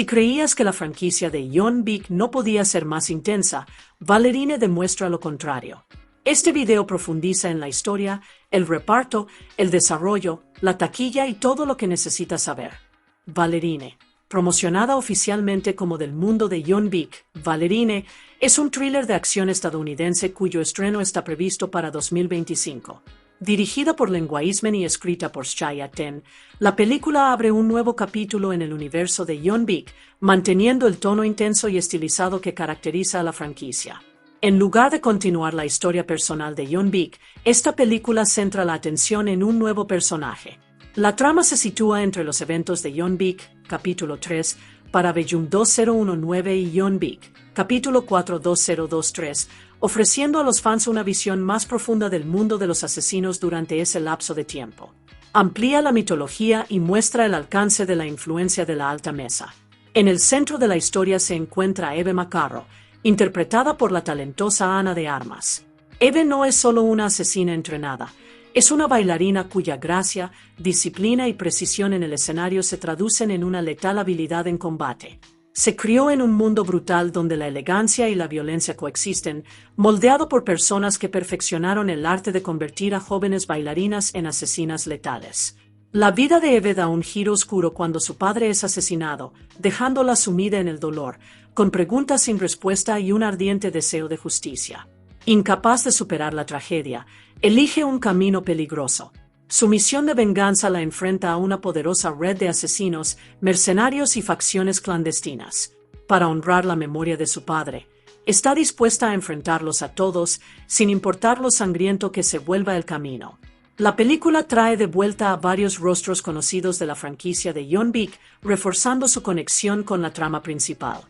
Si creías que la franquicia de John Wick no podía ser más intensa, Ballerine demuestra lo contrario. Este video profundiza en la historia, el reparto, el desarrollo, la taquilla y todo lo que necesitas saber. Ballerine, promocionada oficialmente como Del mundo de John Wick, Ballerine es un thriller de acción estadounidense cuyo estreno está previsto para 2025. Dirigida por Len Wiseman y escrita por Shia Ten, la película abre un nuevo capítulo en el universo de John Wick, manteniendo el tono intenso y estilizado que caracteriza a la franquicia. En lugar de continuar la historia personal de John Wick, esta película centra la atención en un nuevo personaje. La trama se sitúa entre los eventos de John Wick, capítulo 3, Parabellum 2019 y John Wick, capítulo 4 2023, ofreciendo a los fans una visión más profunda del mundo de los asesinos durante ese lapso de tiempo. Amplía la mitología y muestra el alcance de la influencia de la alta mesa. En el centro de la historia se encuentra Eve McCarro, interpretada por la talentosa Ana de Armas. Eve no es solo una asesina entrenada, es una bailarina cuya gracia, disciplina y precisión en el escenario se traducen en una letal habilidad en combate. Se crió en un mundo brutal donde la elegancia y la violencia coexisten, moldeado por personas que perfeccionaron el arte de convertir a jóvenes bailarinas en asesinas letales. La vida de Eve da un giro oscuro cuando su padre es asesinado, dejándola sumida en el dolor, con preguntas sin respuesta y un ardiente deseo de justicia. Incapaz de superar la tragedia, elige un camino peligroso. Su misión de venganza la enfrenta a una poderosa red de asesinos, mercenarios y facciones clandestinas. Para honrar la memoria de su padre, está dispuesta a enfrentarlos a todos, sin importar lo sangriento que se vuelva el camino. La película trae de vuelta a varios rostros conocidos de la franquicia de John Wick, reforzando su conexión con la trama principal.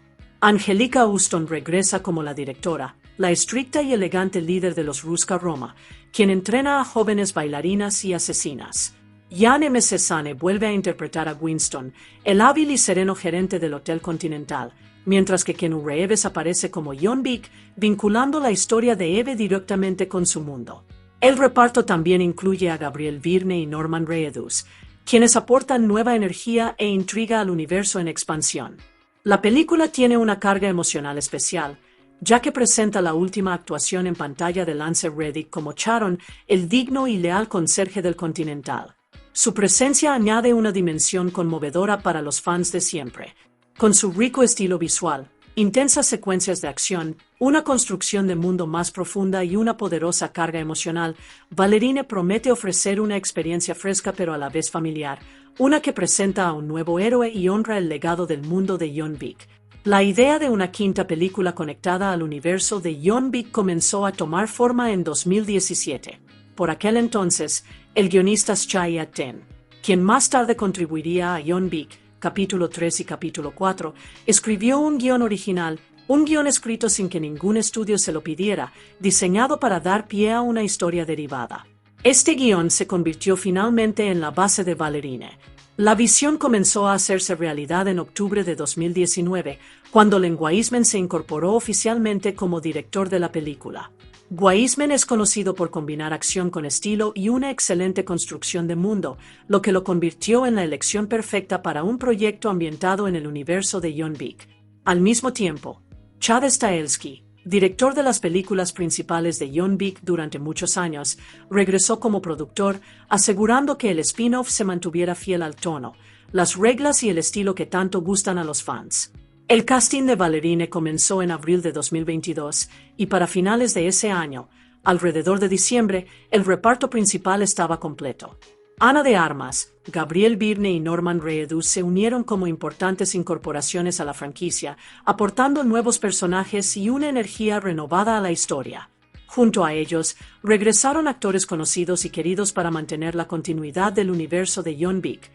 Anjelica Huston regresa como la directora, la estricta y elegante líder de los Ruska Roma, quien entrena a jóvenes bailarinas y asesinas. Jan M. Cesane vuelve a interpretar a Winston, el hábil y sereno gerente del Hotel Continental, mientras que Keanu Reeves aparece como John Wick, vinculando la historia de Eve directamente con su mundo. El reparto también incluye a Gabriel Byrne y Norman Reedus, quienes aportan nueva energía e intriga al universo en expansión. La película tiene una carga emocional especial, ya que presenta la última actuación en pantalla de Lance Reddick como Charon, el digno y leal conserje del Continental. Su presencia añade una dimensión conmovedora para los fans de siempre. Con su rico estilo visual, intensas secuencias de acción, una construcción de mundo más profunda y una poderosa carga emocional, Ballerine promete ofrecer una experiencia fresca pero a la vez familiar, una que presenta a un nuevo héroe y honra el legado del mundo de John Wick. La idea de una quinta película conectada al universo de John Wick comenzó a tomar forma en 2017. Por aquel entonces, el guionista Shia Ten, quien más tarde contribuiría a John Wick, capítulo 3 y capítulo 4, escribió un guión original, un guión escrito sin que ningún estudio se lo pidiera, diseñado para dar pie a una historia derivada. Este guión se convirtió finalmente en la base de Ballerine. La visión comenzó a hacerse realidad en octubre de 2019, cuando Len Wiseman se incorporó oficialmente como director de la película. Wiseman es conocido por combinar acción con estilo y una excelente construcción de mundo, lo que lo convirtió en la elección perfecta para un proyecto ambientado en el universo de John Wick. Al mismo tiempo, Chad Stahelski, director de las películas principales de John Wick durante muchos años, regresó como productor, asegurando que el spin-off se mantuviera fiel al tono, las reglas y el estilo que tanto gustan a los fans. El casting de Ballerine comenzó en abril de 2022 y para finales de ese año, alrededor de diciembre, el reparto principal estaba completo. Ana de Armas, Gabriel Byrne y Norman Reedus se unieron como importantes incorporaciones a la franquicia, aportando nuevos personajes y una energía renovada a la historia. Junto a ellos, regresaron actores conocidos y queridos para mantener la continuidad del universo de John Wick.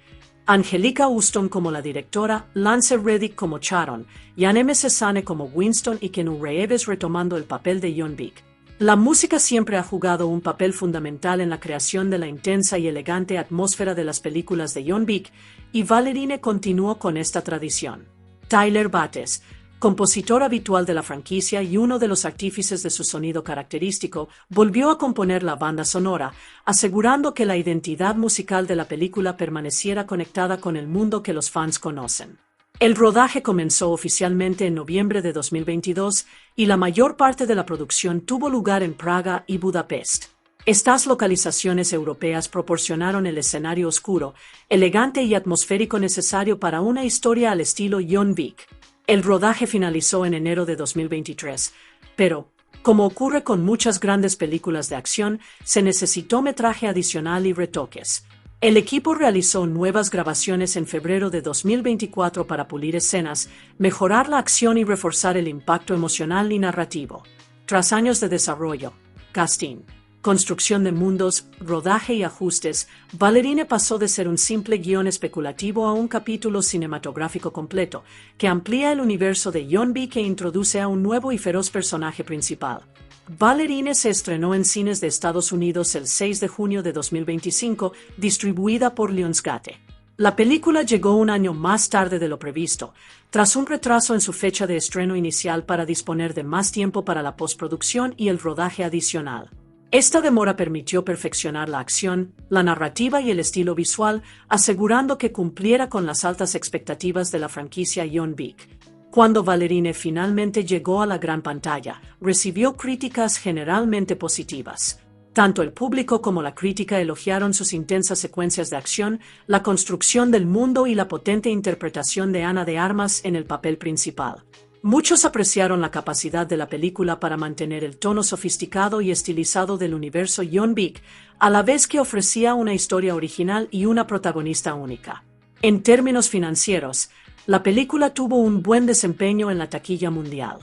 Anjelica Huston como la directora, Lance Reddick como Charon, Jan M. Cesane como Winston y Keanu Reeves retomando el papel de John Wick. La música siempre ha jugado un papel fundamental en la creación de la intensa y elegante atmósfera de las películas de John Wick, y Ballerine continuó con esta tradición. Tyler Bates, compositor habitual de la franquicia y uno de los artífices de su sonido característico, volvió a componer la banda sonora, asegurando que la identidad musical de la película permaneciera conectada con el mundo que los fans conocen. El rodaje comenzó oficialmente en noviembre de 2022 y la mayor parte de la producción tuvo lugar en Praga y Budapest. Estas localizaciones europeas proporcionaron el escenario oscuro, elegante y atmosférico necesario para una historia al estilo John Wick. El rodaje finalizó en enero de 2023, pero, como ocurre con muchas grandes películas de acción, se necesitó metraje adicional y retoques. El equipo realizó nuevas grabaciones en febrero de 2024 para pulir escenas, mejorar la acción y reforzar el impacto emocional y narrativo. Tras años de desarrollo, casting, construcción de mundos, rodaje y ajustes, Ballerine pasó de ser un simple guión especulativo a un capítulo cinematográfico completo, que amplía el universo de John Wick e introduce a un nuevo y feroz personaje principal. Ballerine se estrenó en cines de Estados Unidos el 6 de junio de 2025, distribuida por Lionsgate. La película llegó un año más tarde de lo previsto, tras un retraso en su fecha de estreno inicial para disponer de más tiempo para la postproducción y el rodaje adicional. Esta demora permitió perfeccionar la acción, la narrativa y el estilo visual, asegurando que cumpliera con las altas expectativas de la franquicia John Wick. Cuando Ballerine finalmente llegó a la gran pantalla, recibió críticas generalmente positivas. Tanto el público como la crítica elogiaron sus intensas secuencias de acción, la construcción del mundo y la potente interpretación de Ana de Armas en el papel principal. Muchos apreciaron la capacidad de la película para mantener el tono sofisticado y estilizado del universo John Wick, a la vez que ofrecía una historia original y una protagonista única. En términos financieros, la película tuvo un buen desempeño en la taquilla mundial.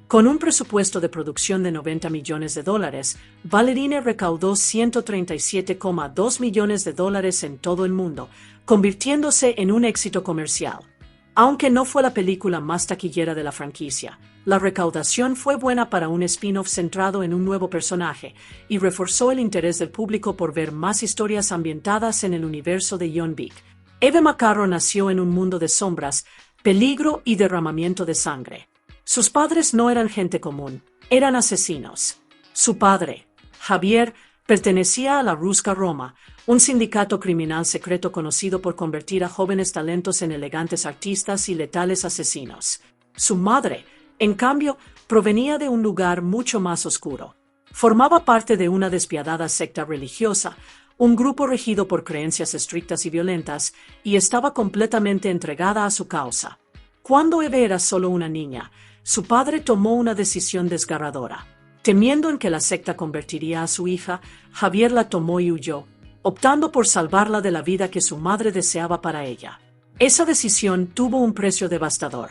Con un presupuesto de producción de $90 millones, Ballerine recaudó $137,2 millones en todo el mundo, convirtiéndose en un éxito comercial. Aunque no fue la película más taquillera de la franquicia, la recaudación fue buena para un spin-off centrado en un nuevo personaje y reforzó el interés del público por ver más historias ambientadas en el universo de John Wick. Eve McCarro nació en un mundo de sombras, peligro y derramamiento de sangre. Sus padres no eran gente común, eran asesinos. Su padre, Javier, pertenecía a la Ruska Roma, un sindicato criminal secreto conocido por convertir a jóvenes talentos en elegantes artistas y letales asesinos. Su madre, en cambio, provenía de un lugar mucho más oscuro. Formaba parte de una despiadada secta religiosa, un grupo regido por creencias estrictas y violentas, y estaba completamente entregada a su causa. Cuando Eve era solo una niña, su padre tomó una decisión desgarradora. Temiendo en que la secta convertiría a su hija, Javier la tomó y huyó, optando por salvarla de la vida que su madre deseaba para ella. Esa decisión tuvo un precio devastador.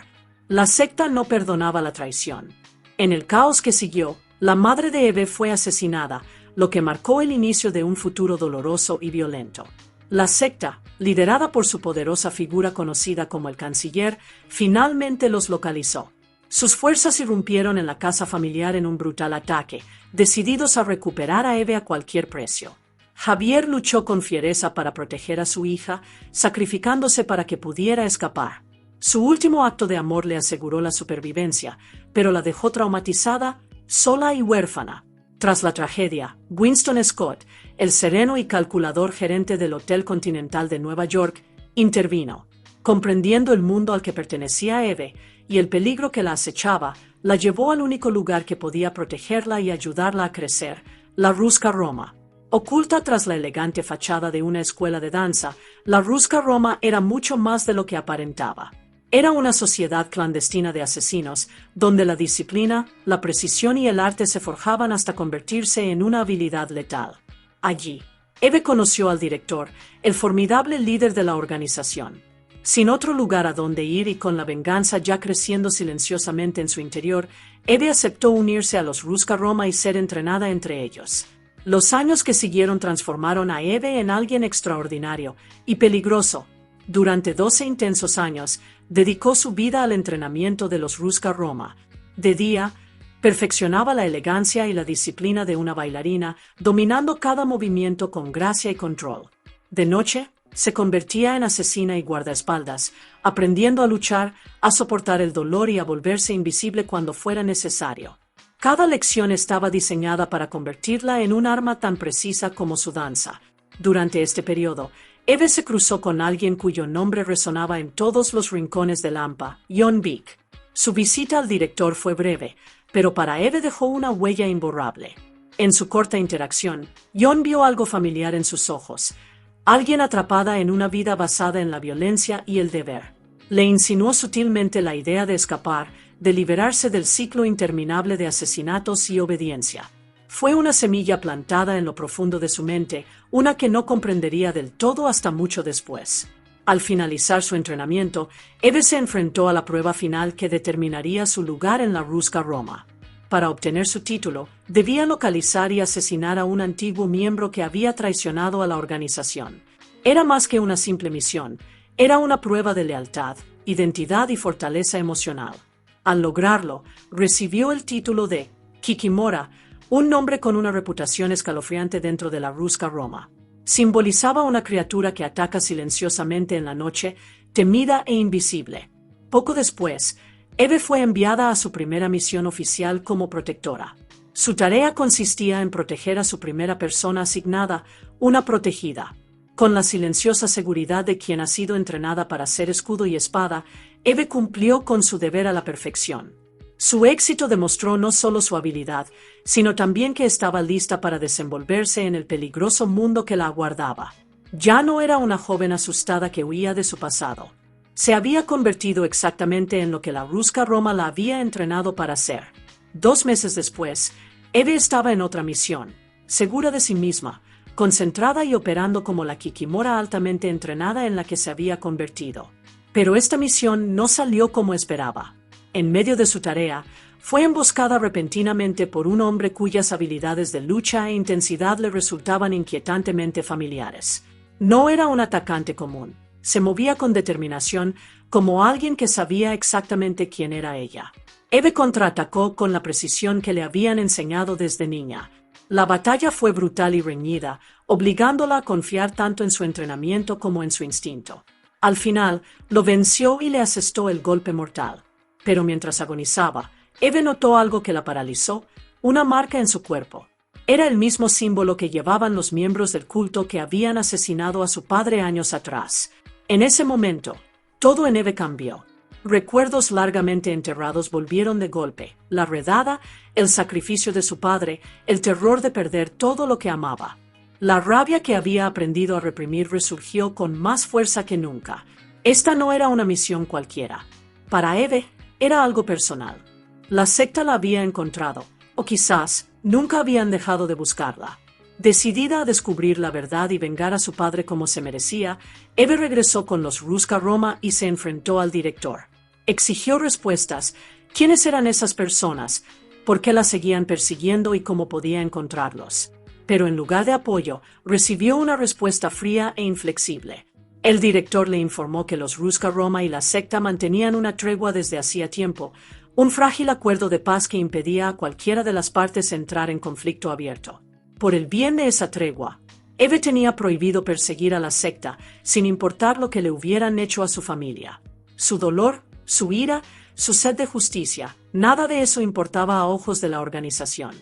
La secta no perdonaba la traición. En el caos que siguió, la madre de Eve fue asesinada, lo que marcó el inicio de un futuro doloroso y violento. La secta, liderada por su poderosa figura conocida como el Canciller, finalmente los localizó. Sus fuerzas irrumpieron en la casa familiar en un brutal ataque, decididos a recuperar a Eve a cualquier precio. Javier luchó con fiereza para proteger a su hija, sacrificándose para que pudiera escapar. Su último acto de amor le aseguró la supervivencia, pero la dejó traumatizada, sola y huérfana. Tras la tragedia, Winston Scott, el sereno y calculador gerente del Hotel Continental de Nueva York, intervino. Comprendiendo el mundo al que pertenecía Eve y el peligro que la acechaba, la llevó al único lugar que podía protegerla y ayudarla a crecer, la Ruska Roma. Oculta tras la elegante fachada de una escuela de danza, la Ruska Roma era mucho más de lo que aparentaba. Era una sociedad clandestina de asesinos, donde la disciplina, la precisión y el arte se forjaban hasta convertirse en una habilidad letal. Allí, Eve conoció al director, el formidable líder de la organización. Sin otro lugar a donde ir y con la venganza ya creciendo silenciosamente en su interior, Eve aceptó unirse a los Ruska Roma y ser entrenada entre ellos. Los años que siguieron transformaron a Eve en alguien extraordinario y peligroso. Durante 12 intensos años, dedicó su vida al entrenamiento de los Ruska Roma. De día, perfeccionaba la elegancia y la disciplina de una bailarina, dominando cada movimiento con gracia y control. De noche, se convertía en asesina y guardaespaldas, aprendiendo a luchar, a soportar el dolor y a volverse invisible cuando fuera necesario. Cada lección estaba diseñada para convertirla en un arma tan precisa como su danza. Durante este periodo, Eve se cruzó con alguien cuyo nombre resonaba en todos los rincones de Lampa, John Beek. Su visita al director fue breve, pero para Eve dejó una huella imborrable. En su corta interacción, John vio algo familiar en sus ojos, alguien atrapada en una vida basada en la violencia y el deber. Le insinuó sutilmente la idea de escapar, de liberarse del ciclo interminable de asesinatos y obediencia. Fue una semilla plantada en lo profundo de su mente, una que no comprendería del todo hasta mucho después. Al finalizar su entrenamiento, Eve se enfrentó a la prueba final que determinaría su lugar en la Ruska Roma. Para obtener su título, debía localizar y asesinar a un antiguo miembro que había traicionado a la organización. Era más que una simple misión, era una prueba de lealtad, identidad y fortaleza emocional. Al lograrlo, recibió el título de Kikimora, un nombre con una reputación escalofriante dentro de la Ruska Roma. Simbolizaba una criatura que ataca silenciosamente en la noche, temida e invisible. Poco después, Eve fue enviada a su primera misión oficial como protectora. Su tarea consistía en proteger a su primera persona asignada, una protegida. Con la silenciosa seguridad de quien ha sido entrenada para ser escudo y espada, Eve cumplió con su deber a la perfección. Su éxito demostró no solo su habilidad, sino también que estaba lista para desenvolverse en el peligroso mundo que la aguardaba. Ya no era una joven asustada que huía de su pasado. Se había convertido exactamente en lo que la Ruska Roma la había entrenado para ser. 2 meses después, Eve estaba en otra misión, segura de sí misma, concentrada y operando como la Kikimora altamente entrenada en la que se había convertido. Pero esta misión no salió como esperaba. En medio de su tarea, fue emboscada repentinamente por un hombre cuyas habilidades de lucha e intensidad le resultaban inquietantemente familiares. No era un atacante común. Se movía con determinación, como alguien que sabía exactamente quién era ella. Eve contraatacó con la precisión que le habían enseñado desde niña. La batalla fue brutal y reñida, obligándola a confiar tanto en su entrenamiento como en su instinto. Al final, lo venció y le asestó el golpe mortal. Pero mientras agonizaba, Eve notó algo que la paralizó, una marca en su cuerpo. Era el mismo símbolo que llevaban los miembros del culto que habían asesinado a su padre años atrás. En ese momento, todo en Eve cambió. Recuerdos largamente enterrados volvieron de golpe, la redada, el sacrificio de su padre, el terror de perder todo lo que amaba. La rabia que había aprendido a reprimir resurgió con más fuerza que nunca. Esta no era una misión cualquiera. Para Eve, era algo personal. La secta la había encontrado, o quizás nunca habían dejado de buscarla. Decidida a descubrir la verdad y vengar a su padre como se merecía, Eve regresó con los Ruska Roma y se enfrentó al director. Exigió respuestas. ¿Quiénes eran esas personas? ¿Por qué las seguían persiguiendo y cómo podía encontrarlos? Pero en lugar de apoyo, recibió una respuesta fría e inflexible. El director le informó que los Ruska Roma y la secta mantenían una tregua desde hacía tiempo, un frágil acuerdo de paz que impedía a cualquiera de las partes entrar en conflicto abierto. Por el bien de esa tregua, Eve tenía prohibido perseguir a la secta, sin importar lo que le hubieran hecho a su familia. Su dolor, su ira, su sed de justicia, nada de eso importaba a ojos de la organización.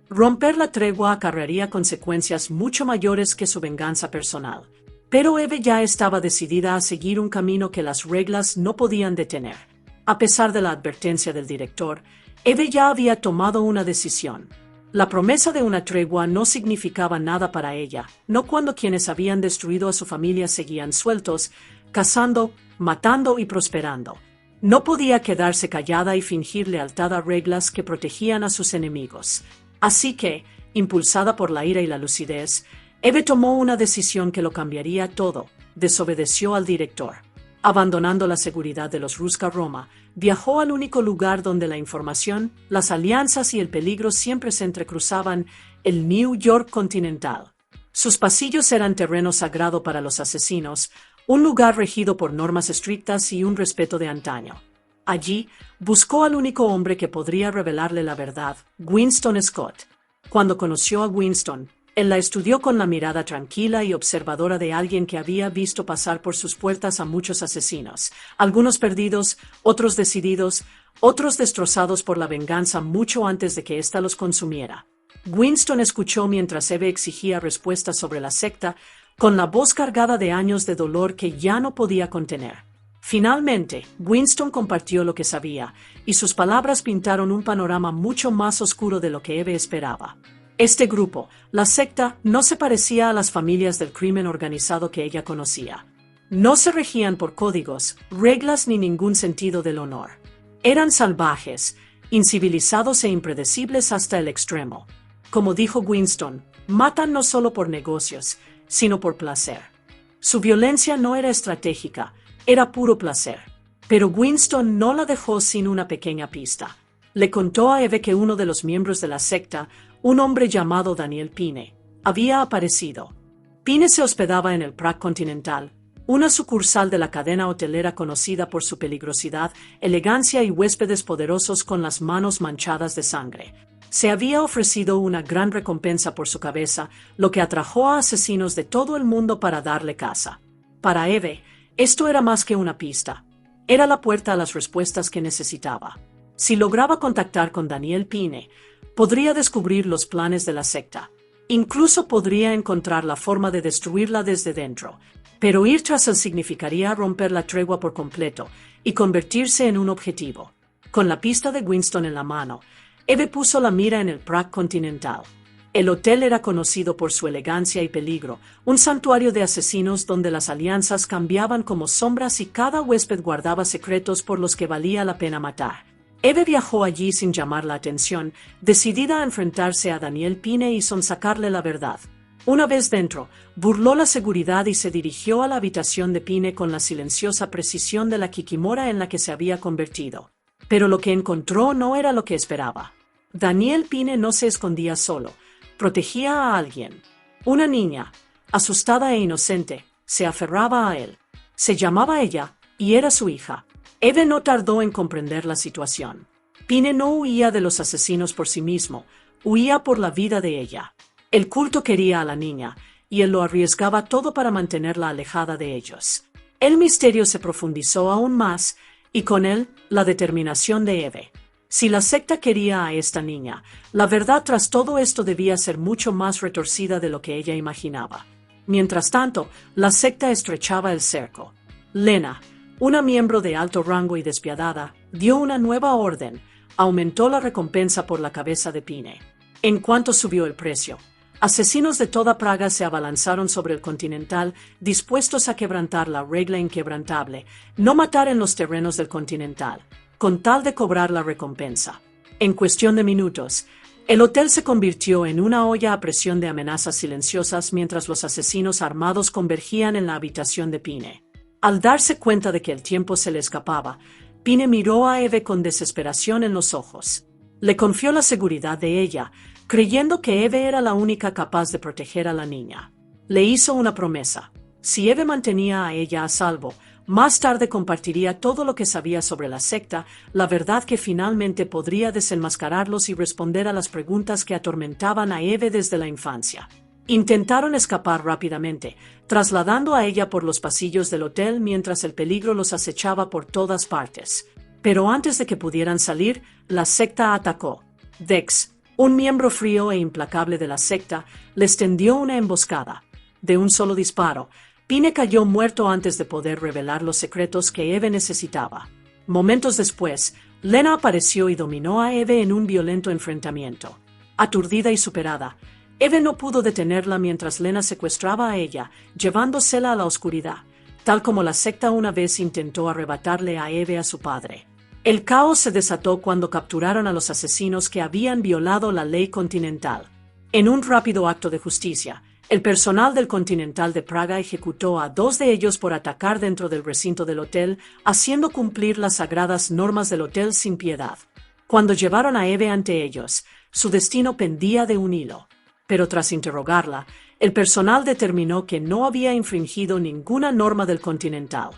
Romper la tregua acarrearía consecuencias mucho mayores que su venganza personal. Pero Eve ya estaba decidida a seguir un camino que las reglas no podían detener. A pesar de la advertencia del director, Eve ya había tomado una decisión. La promesa de una tregua no significaba nada para ella, no cuando quienes habían destruido a su familia seguían sueltos, cazando, matando y prosperando. No podía quedarse callada y fingir lealtad a reglas que protegían a sus enemigos. Así que, impulsada por la ira y la lucidez, Eve tomó una decisión que lo cambiaría todo. Desobedeció al director. Abandonando la seguridad de los Ruska Roma, viajó al único lugar donde la información, las alianzas y el peligro siempre se entrecruzaban, el New York Continental. Sus pasillos eran terreno sagrado para los asesinos, un lugar regido por normas estrictas y un respeto de antaño. Allí, buscó al único hombre que podría revelarle la verdad, Winston Scott. Cuando conoció a Winston, él la estudió con la mirada tranquila y observadora de alguien que había visto pasar por sus puertas a muchos asesinos, algunos perdidos, otros decididos, otros destrozados por la venganza mucho antes de que ésta los consumiera. Winston escuchó mientras Eve exigía respuestas sobre la secta, con la voz cargada de años de dolor que ya no podía contener. Finalmente, Winston compartió lo que sabía, y sus palabras pintaron un panorama mucho más oscuro de lo que Eve esperaba. Este grupo, la secta, no se parecía a las familias del crimen organizado que ella conocía. No se regían por códigos, reglas ni ningún sentido del honor. Eran salvajes, incivilizados e impredecibles hasta el extremo. Como dijo Winston, matan no solo por negocios, sino por placer. Su violencia no era estratégica, era puro placer. Pero Winston no la dejó sin una pequeña pista. Le contó a Eve que uno de los miembros de la secta, un hombre llamado Daniel Pine, había aparecido. Pine se hospedaba en el Prague Continental, una sucursal de la cadena hotelera conocida por su peligrosidad, elegancia y huéspedes poderosos con las manos manchadas de sangre. Se había ofrecido una gran recompensa por su cabeza, lo que atrajo a asesinos de todo el mundo para darle caza. Para Eve, esto era más que una pista. Era la puerta a las respuestas que necesitaba. Si lograba contactar con Daniel Pine, podría descubrir los planes de la secta. Incluso podría encontrar la forma de destruirla desde dentro. Pero ir tras él significaría romper la tregua por completo y convertirse en un objetivo. Con la pista de Winston en la mano, Eve puso la mira en el Prague Continental. El hotel era conocido por su elegancia y peligro, un santuario de asesinos donde las alianzas cambiaban como sombras y cada huésped guardaba secretos por los que valía la pena matar. Eve viajó allí sin llamar la atención, decidida a enfrentarse a Daniel Pine y sonsacarle la verdad. Una vez dentro, burló la seguridad y se dirigió a la habitación de Pine con la silenciosa precisión de la kikimora en la que se había convertido. Pero lo que encontró no era lo que esperaba. Daniel Pine no se escondía solo, protegía a alguien. Una niña, asustada e inocente, se aferraba a él. Se llamaba ella, y era su hija. Eve no tardó en comprender la situación. Pine no huía de los asesinos por sí mismo, huía por la vida de ella. El culto quería a la niña, y él lo arriesgaba todo para mantenerla alejada de ellos. El misterio se profundizó aún más, y con él, la determinación de Eve. Si la secta quería a esta niña, la verdad tras todo esto debía ser mucho más retorcida de lo que ella imaginaba. Mientras tanto, la secta estrechaba el cerco. Lena, una miembro de alto rango y despiadada, dio una nueva orden, aumentó la recompensa por la cabeza de Pine. En cuanto subió el precio, asesinos de toda Praga se abalanzaron sobre el Continental, dispuestos a quebrantar la regla inquebrantable, no matar en los terrenos del Continental, con tal de cobrar la recompensa. En cuestión de minutos, el hotel se convirtió en una olla a presión de amenazas silenciosas mientras los asesinos armados convergían en la habitación de Pine. Al darse cuenta de que el tiempo se le escapaba, Pine miró a Eve con desesperación en los ojos. Le confió la seguridad de ella, creyendo que Eve era la única capaz de proteger a la niña. Le hizo una promesa. Si Eve mantenía a ella a salvo, más tarde compartiría todo lo que sabía sobre la secta, la verdad que finalmente podría desenmascararlos y responder a las preguntas que atormentaban a Eve desde la infancia. Intentaron escapar rápidamente, trasladando a ella por los pasillos del hotel mientras el peligro los acechaba por todas partes. Pero antes de que pudieran salir, la secta atacó. Dex, un miembro frío e implacable de la secta, les tendió una emboscada. De un solo disparo, Pine cayó muerto antes de poder revelar los secretos que Eve necesitaba. Momentos después, Lena apareció y dominó a Eve en un violento enfrentamiento. Aturdida y superada, Eve no pudo detenerla mientras Lena secuestraba a ella, llevándosela a la oscuridad, tal como la secta una vez intentó arrebatarle a Eve a su padre. El caos se desató cuando capturaron a los asesinos que habían violado la ley continental. En un rápido acto de justicia, el personal del Continental de Praga ejecutó a 2 de ellos por atacar dentro del recinto del hotel, haciendo cumplir las sagradas normas del hotel sin piedad. Cuando llevaron a Eve ante ellos, su destino pendía de un hilo. Pero tras interrogarla, el personal determinó que no había infringido ninguna norma del Continental.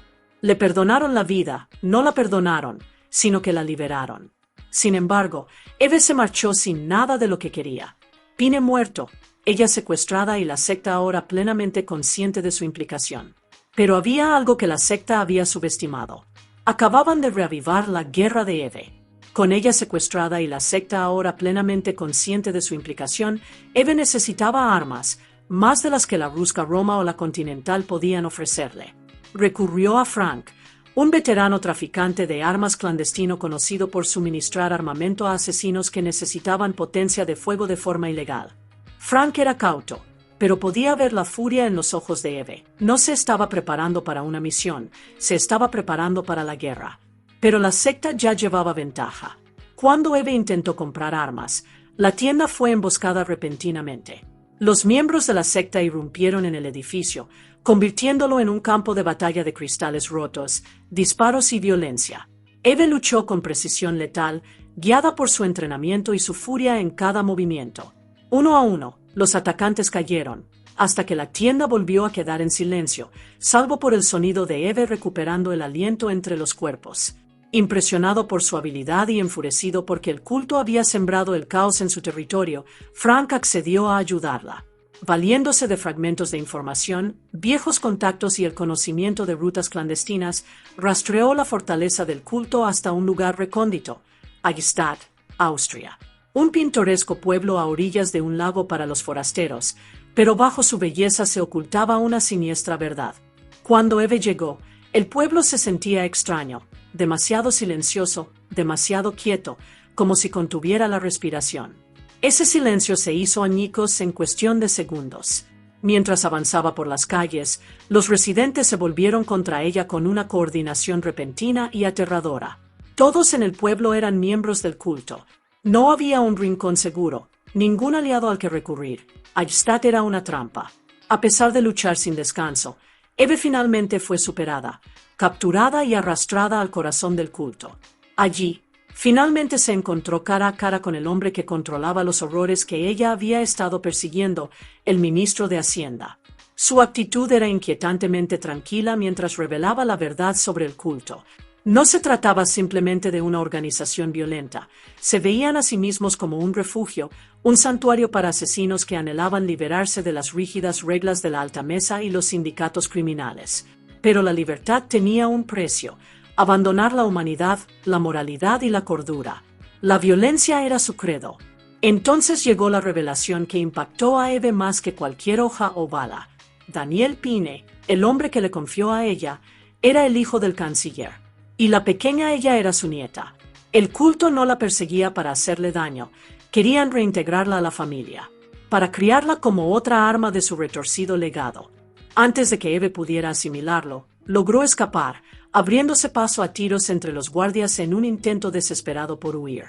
Le perdonaron la vida, no la perdonaron, sino que la liberaron. Sin embargo, Eve se marchó sin nada de lo que quería. Pine muerto, ella secuestrada y la secta ahora plenamente consciente de su implicación. Pero había algo que la secta había subestimado. Acababan de reavivar la guerra de Eve. Con ella secuestrada y la secta ahora plenamente consciente de su implicación, Eve necesitaba armas, más de las que la Ruska Roma o la Continental podían ofrecerle. Recurrió a Frank, un veterano traficante de armas clandestino conocido por suministrar armamento a asesinos que necesitaban potencia de fuego de forma ilegal. Frank era cauto, pero podía ver la furia en los ojos de Eve. No se estaba preparando para una misión, se estaba preparando para la guerra. Pero la secta ya llevaba ventaja. Cuando Eve intentó comprar armas, la tienda fue emboscada repentinamente. Los miembros de la secta irrumpieron en el edificio, convirtiéndolo en un campo de batalla de cristales rotos, disparos y violencia. Eve luchó con precisión letal, guiada por su entrenamiento y su furia en cada movimiento. Uno a uno, los atacantes cayeron, hasta que la tienda volvió a quedar en silencio, salvo por el sonido de Eve recuperando el aliento entre los cuerpos. Impresionado por su habilidad y enfurecido porque el culto había sembrado el caos en su territorio, Frank accedió a ayudarla. Valiéndose de fragmentos de información, viejos contactos y el conocimiento de rutas clandestinas, rastreó la fortaleza del culto hasta un lugar recóndito, Eichstätt, Austria. Un pintoresco pueblo a orillas de un lago para los forasteros, pero bajo su belleza se ocultaba una siniestra verdad. Cuando Eve llegó, el pueblo se sentía extraño, demasiado silencioso, demasiado quieto, como si contuviera la respiración. Ese silencio se hizo añicos en cuestión de segundos. Mientras avanzaba por las calles, los residentes se volvieron contra ella con una coordinación repentina y aterradora. Todos en el pueblo eran miembros del culto. No había un rincón seguro, ningún aliado al que recurrir. Eichstätt era una trampa. A pesar de luchar sin descanso, Eve finalmente fue superada, capturada y arrastrada al corazón del culto. Allí, finalmente se encontró cara a cara con el hombre que controlaba los horrores que ella había estado persiguiendo, el ministro de Hacienda. Su actitud era inquietantemente tranquila mientras revelaba la verdad sobre el culto. No se trataba simplemente de una organización violenta, se veían a sí mismos como un refugio, un santuario para asesinos que anhelaban liberarse de las rígidas reglas de la alta mesa y los sindicatos criminales. Pero la libertad tenía un precio: abandonar la humanidad, la moralidad y la cordura. La violencia era su credo. Entonces llegó la revelación que impactó a Eve más que cualquier hoja o bala. Daniel Pine, el hombre que le confió a ella, era el hijo del canciller. Y la pequeña ella era su nieta. El culto no la perseguía para hacerle daño, querían reintegrarla a la familia, para criarla como otra arma de su retorcido legado. Antes de que Eve pudiera asimilarlo, logró escapar, abriéndose paso a tiros entre los guardias en un intento desesperado por huir.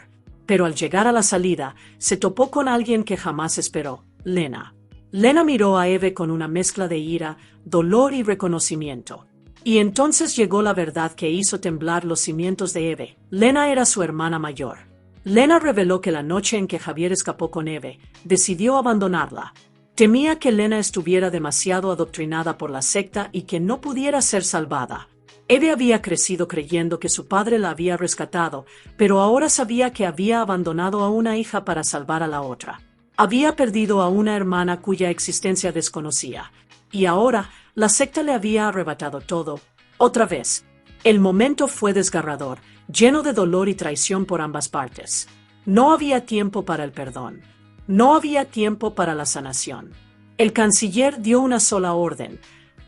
Pero al llegar a la salida, se topó con alguien que jamás esperó: Lena. Lena miró a Eve con una mezcla de ira, dolor y reconocimiento. Y entonces llegó la verdad que hizo temblar los cimientos de Eve. Lena era su hermana mayor. Lena reveló que la noche en que Javier escapó con Eve, decidió abandonarla. Temía que Lena estuviera demasiado adoctrinada por la secta y que no pudiera ser salvada. Eve había crecido creyendo que su padre la había rescatado, pero ahora sabía que había abandonado a una hija para salvar a la otra. Había perdido a una hermana cuya existencia desconocía. Y ahora, la secta le había arrebatado todo, otra vez. El momento fue desgarrador, lleno de dolor y traición por ambas partes. No había tiempo para el perdón. No había tiempo para la sanación. El canciller dio una sola orden: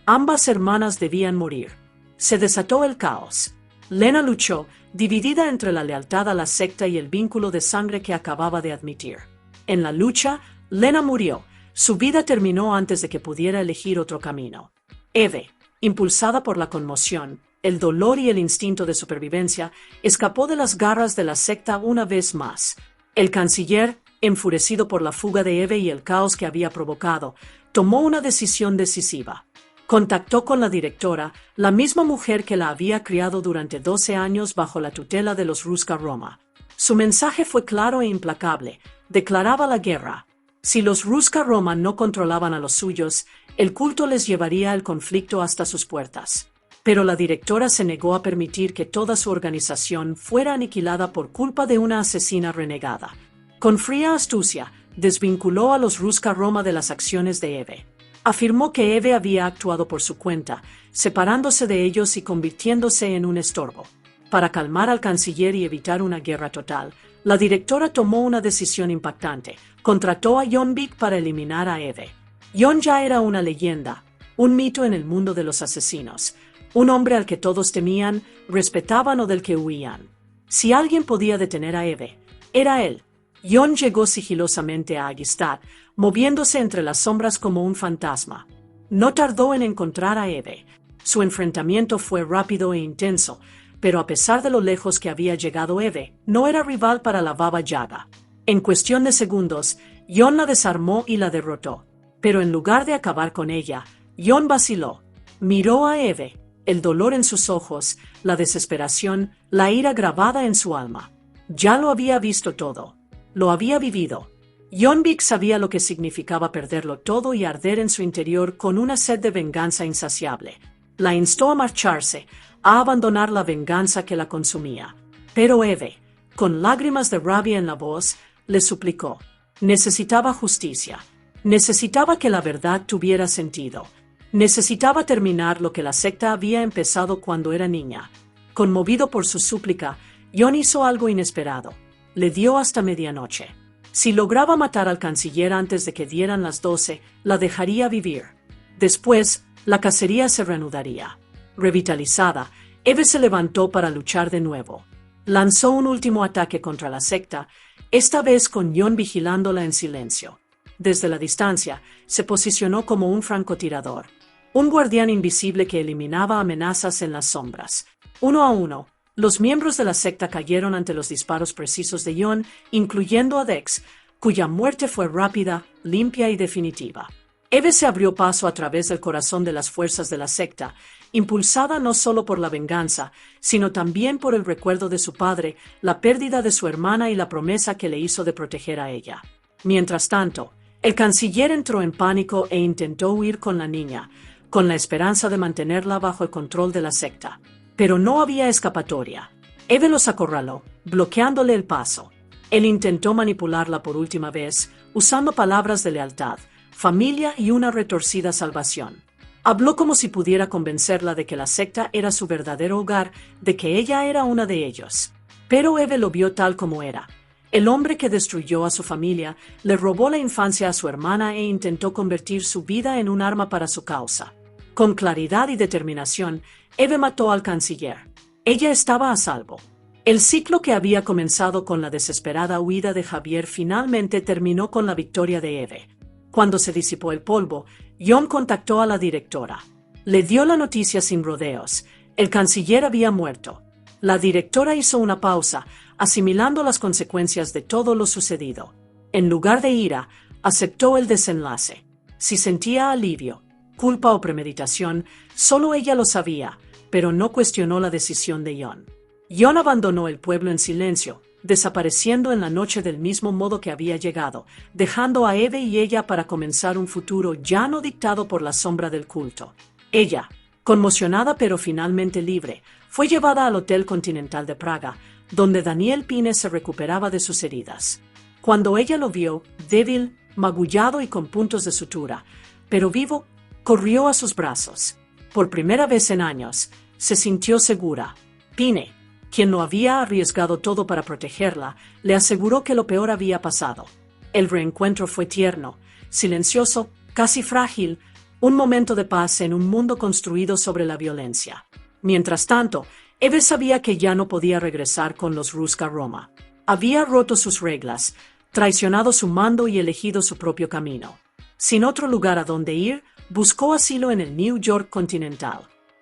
ambas hermanas debían morir. Se desató el caos. Lena luchó, dividida entre la lealtad a la secta y el vínculo de sangre que acababa de admitir. En la lucha, Lena murió. Su vida terminó antes de que pudiera elegir otro camino. Eve, impulsada por la conmoción, el dolor y el instinto de supervivencia, escapó de las garras de la secta una vez más. El canciller, enfurecido por la fuga de Eve y el caos que había provocado, tomó una decisión decisiva. Contactó con la directora, la misma mujer que la había criado durante 12 años bajo la tutela de los Ruska Roma. Su mensaje fue claro e implacable: declaraba la guerra. Si los Ruska Roma no controlaban a los suyos, el culto les llevaría el conflicto hasta sus puertas. Pero la directora se negó a permitir que toda su organización fuera aniquilada por culpa de una asesina renegada. Con fría astucia, desvinculó a los Ruska Roma de las acciones de Eve. Afirmó que Eve había actuado por su cuenta, separándose de ellos y convirtiéndose en un estorbo. Para calmar al canciller y evitar una guerra total, la directora tomó una decisión impactante: contrató a Jon Vik para eliminar a Eve. Jon ya era una leyenda, un mito en el mundo de los asesinos, un hombre al que todos temían, respetaban o del que huían. Si alguien podía detener a Eve, era él. Jon llegó sigilosamente a Agistad, moviéndose entre las sombras como un fantasma. No tardó en encontrar a Eve. Su enfrentamiento fue rápido e intenso, pero a pesar de lo lejos que había llegado Eve, no era rival para la Baba Yaga. En cuestión de segundos, Jon la desarmó y la derrotó. Pero en lugar de acabar con ella, Jon vaciló. Miró a Eve, el dolor en sus ojos, la desesperación, la ira grabada en su alma. Ya lo había visto todo. Lo había vivido. Jon Beek sabía lo que significaba perderlo todo y arder en su interior con una sed de venganza insaciable. La instó a marcharse, a abandonar la venganza que la consumía. Pero Eve, con lágrimas de rabia en la voz, le suplicó. Necesitaba justicia. Necesitaba que la verdad tuviera sentido. Necesitaba terminar lo que la secta había empezado cuando era niña. Conmovido por su súplica, Jon hizo algo inesperado. Le dio hasta medianoche. Si lograba matar al canciller antes de que dieran las 12, la dejaría vivir. Después, la cacería se reanudaría. Revitalizada, Eve se levantó para luchar de nuevo. Lanzó un último ataque contra la secta, esta vez con Jon vigilándola en silencio. Desde la distancia, se posicionó como un francotirador. Un guardián invisible que eliminaba amenazas en las sombras. Uno a uno, los miembros de la secta cayeron ante los disparos precisos de Jon, incluyendo a Dex, cuya muerte fue rápida, limpia y definitiva. Eve se abrió paso a través del corazón de las fuerzas de la secta, impulsada no solo por la venganza, sino también por el recuerdo de su padre, la pérdida de su hermana y la promesa que le hizo de proteger a ella. Mientras tanto, el canciller entró en pánico e intentó huir con la niña, con la esperanza de mantenerla bajo el control de la secta. Pero no había escapatoria. Eve los acorraló, bloqueándole el paso. Él intentó manipularla por última vez, usando palabras de lealtad, familia y una retorcida salvación. Habló como si pudiera convencerla de que la secta era su verdadero hogar, de que ella era una de ellos. Pero Eve lo vio tal como era. El hombre que destruyó a su familia, le robó la infancia a su hermana e intentó convertir su vida en un arma para su causa. Con claridad y determinación, Eve mató al canciller. Ella estaba a salvo. El ciclo que había comenzado con la desesperada huida de Javier finalmente terminó con la victoria de Eve. Cuando se disipó el polvo, Jon contactó a la directora. Le dio la noticia sin rodeos. El canciller había muerto. La directora hizo una pausa, asimilando las consecuencias de todo lo sucedido. En lugar de ira, aceptó el desenlace. Si sentía alivio, culpa o premeditación, solo ella lo sabía, pero no cuestionó la decisión de Jon. Jon abandonó el pueblo en silencio, desapareciendo en la noche del mismo modo que había llegado, dejando a Eve y ella para comenzar un futuro ya no dictado por la sombra del culto. Ella, conmocionada pero finalmente libre, fue llevada al Hotel Continental de Praga, donde Daniel Pine se recuperaba de sus heridas. Cuando ella lo vio, débil, magullado y con puntos de sutura, pero vivo, corrió a sus brazos. Por primera vez en años, se sintió segura. Pine, quien lo había arriesgado todo para protegerla, le aseguró que lo peor había pasado. El reencuentro fue tierno, silencioso, casi frágil, un momento de paz en un mundo construido sobre la violencia. Mientras tanto, Eve sabía que ya no podía regresar con los Rusk a Roma. Había roto sus reglas, traicionado su mando y elegido su propio camino. Sin otro lugar a donde ir, buscó asilo en el New York Continental.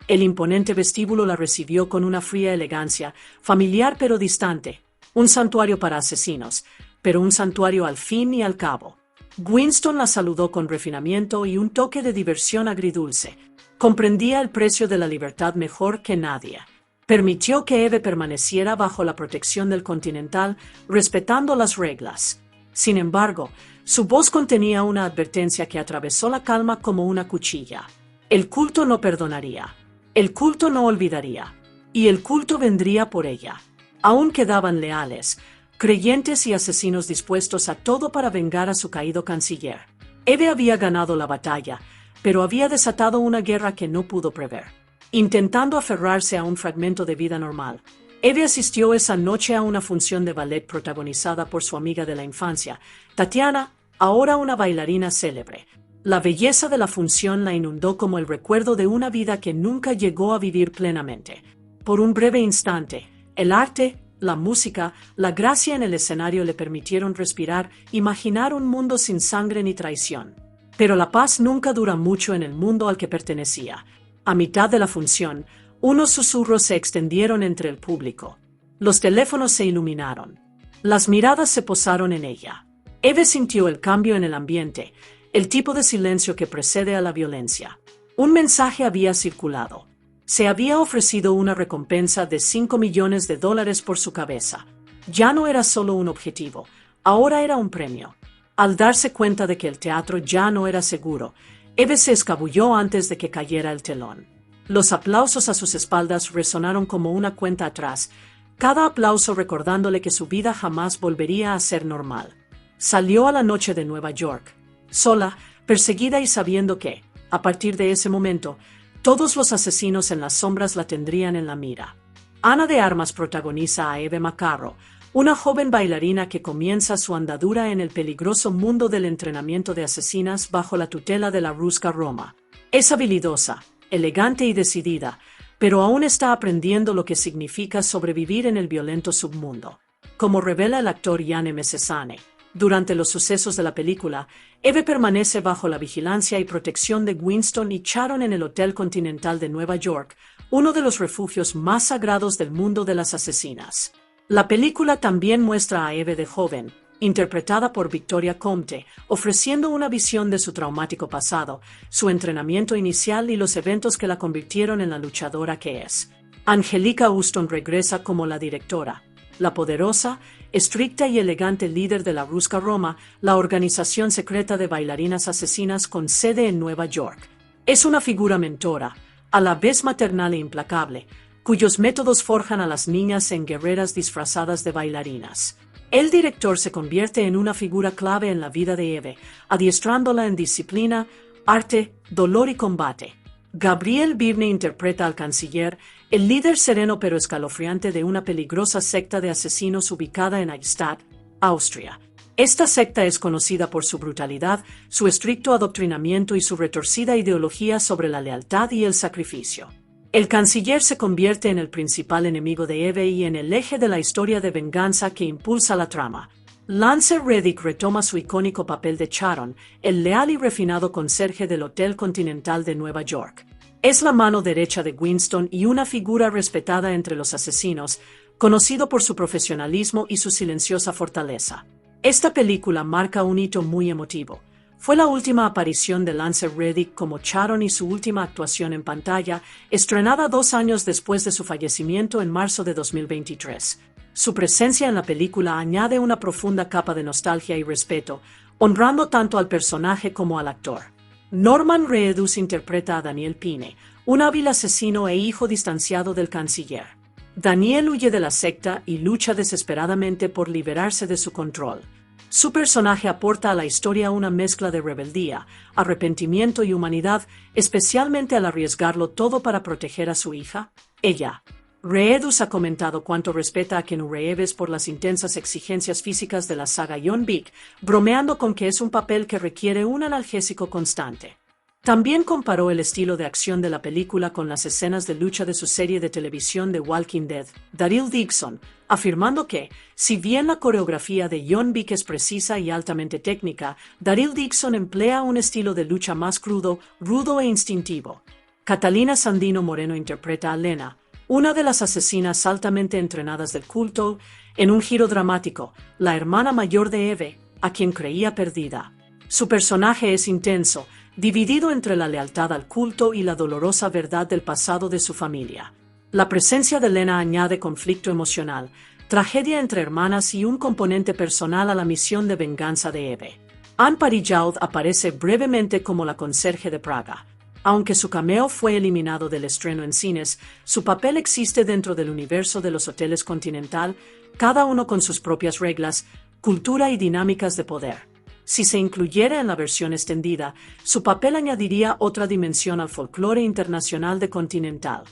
El imponente vestíbulo la recibió con una fría elegancia, familiar pero distante. Un santuario para asesinos, pero un santuario al fin y al cabo. Winston la saludó con refinamiento y un toque de diversión agridulce. Comprendía el precio de la libertad mejor que nadie. Permitió que Eve permaneciera bajo la protección del Continental, respetando las reglas. Sin embargo, su voz contenía una advertencia que atravesó la calma como una cuchilla. El culto no perdonaría. El culto no olvidaría. Y el culto vendría por ella. Aún quedaban leales, creyentes y asesinos dispuestos a todo para vengar a su caído canciller. Eve había ganado la batalla, pero había desatado una guerra que no pudo prever. Intentando aferrarse a un fragmento de vida normal, Eve asistió esa noche a una función de ballet protagonizada por su amiga de la infancia, Tatiana, ahora una bailarina célebre. La belleza de la función la inundó como el recuerdo de una vida que nunca llegó a vivir plenamente. Por un breve instante, el arte, la música, la gracia en el escenario le permitieron respirar, imaginar un mundo sin sangre ni traición. Pero la paz nunca dura mucho en el mundo al que pertenecía. A mitad de la función, unos susurros se extendieron entre el público. Los teléfonos se iluminaron. Las miradas se posaron en ella. Eve sintió el cambio en el ambiente, el tipo de silencio que precede a la violencia. Un mensaje había circulado. Se había ofrecido una recompensa de $5 millones por su cabeza. Ya no era solo un objetivo, ahora era un premio. Al darse cuenta de que el teatro ya no era seguro, Eve se escabulló antes de que cayera el telón. Los aplausos a sus espaldas resonaron como una cuenta atrás, cada aplauso recordándole que su vida jamás volvería a ser normal. Salió a la noche de Nueva York, sola, perseguida y sabiendo que, a partir de ese momento, todos los asesinos en las sombras la tendrían en la mira. Ana de Armas protagoniza a Eve Macarro, una joven bailarina que comienza su andadura en el peligroso mundo del entrenamiento de asesinas bajo la tutela de la Rusca Roma. Es habilidosa, elegante y decidida, pero aún está aprendiendo lo que significa sobrevivir en el violento submundo. Como revela el actor Yann M. Cesane, durante los sucesos de la película, Eve permanece bajo la vigilancia y protección de Winston y Sharon en el Hotel Continental de Nueva York, uno de los refugios más sagrados del mundo de las asesinas. La película también muestra a Eve de joven, interpretada por Victoria Comte, ofreciendo una visión de su traumático pasado, su entrenamiento inicial y los eventos que la convirtieron en la luchadora que es. Angelica Houston regresa como la directora, la poderosa, estricta y elegante líder de la Rusca Roma, la organización secreta de bailarinas asesinas con sede en Nueva York. Es una figura mentora, a la vez maternal e implacable, cuyos métodos forjan a las niñas en guerreras disfrazadas de bailarinas. El director se convierte en una figura clave en la vida de Eve, adiestrándola en disciplina, arte, dolor y combate. Gabriel Byrne interpreta al canciller, el líder sereno pero escalofriante de una peligrosa secta de asesinos ubicada en Eichstätt, Austria. Esta secta es conocida por su brutalidad, su estricto adoctrinamiento y su retorcida ideología sobre la lealtad y el sacrificio. El canciller se convierte en el principal enemigo de Eve y en el eje de la historia de venganza que impulsa la trama. Lance Reddick retoma su icónico papel de Sharon, el leal y refinado conserje del Hotel Continental de Nueva York. Es la mano derecha de Winston y una figura respetada entre los asesinos, conocido por su profesionalismo y su silenciosa fortaleza. Esta película marca un hito muy emotivo. Fue la última aparición de Lance Reddick como Sharon y su última actuación en pantalla, estrenada 2 años después de su fallecimiento en marzo de 2023. Su presencia en la película añade una profunda capa de nostalgia y respeto, honrando tanto al personaje como al actor. Norman Reedus interpreta a Daniel Pine, un hábil asesino e hijo distanciado del canciller. Daniel huye de la secta y lucha desesperadamente por liberarse de su control. Su personaje aporta a la historia una mezcla de rebeldía, arrepentimiento y humanidad, especialmente al arriesgarlo todo para proteger a su hija, ella. Reedus ha comentado cuánto respeta a Keanu Reeves por las intensas exigencias físicas de la saga John Wick, bromeando con que es un papel que requiere un analgésico constante. También comparó el estilo de acción de la película con las escenas de lucha de su serie de televisión The Walking Dead, Daryl Dixon, afirmando que, si bien la coreografía de John Wick es precisa y altamente técnica, Daryl Dixon emplea un estilo de lucha más crudo, rudo e instintivo. Catalina Sandino Moreno interpreta a Lena, una de las asesinas altamente entrenadas del culto, en un giro dramático, la hermana mayor de Eve, a quien creía perdida. Su personaje es intenso, dividido entre la lealtad al culto y la dolorosa verdad del pasado de su familia. La presencia de Lena añade conflicto emocional, tragedia entre hermanas y un componente personal a la misión de venganza de Eve. Anne Parillaud aparece brevemente como la conserje de Praga. Aunque su cameo fue eliminado del estreno en cines, su papel existe dentro del universo de los hoteles Continental, cada uno con sus propias reglas, cultura y dinámicas de poder. Si se incluyera en la versión extendida, su papel añadiría otra dimensión al folclore internacional de Continental.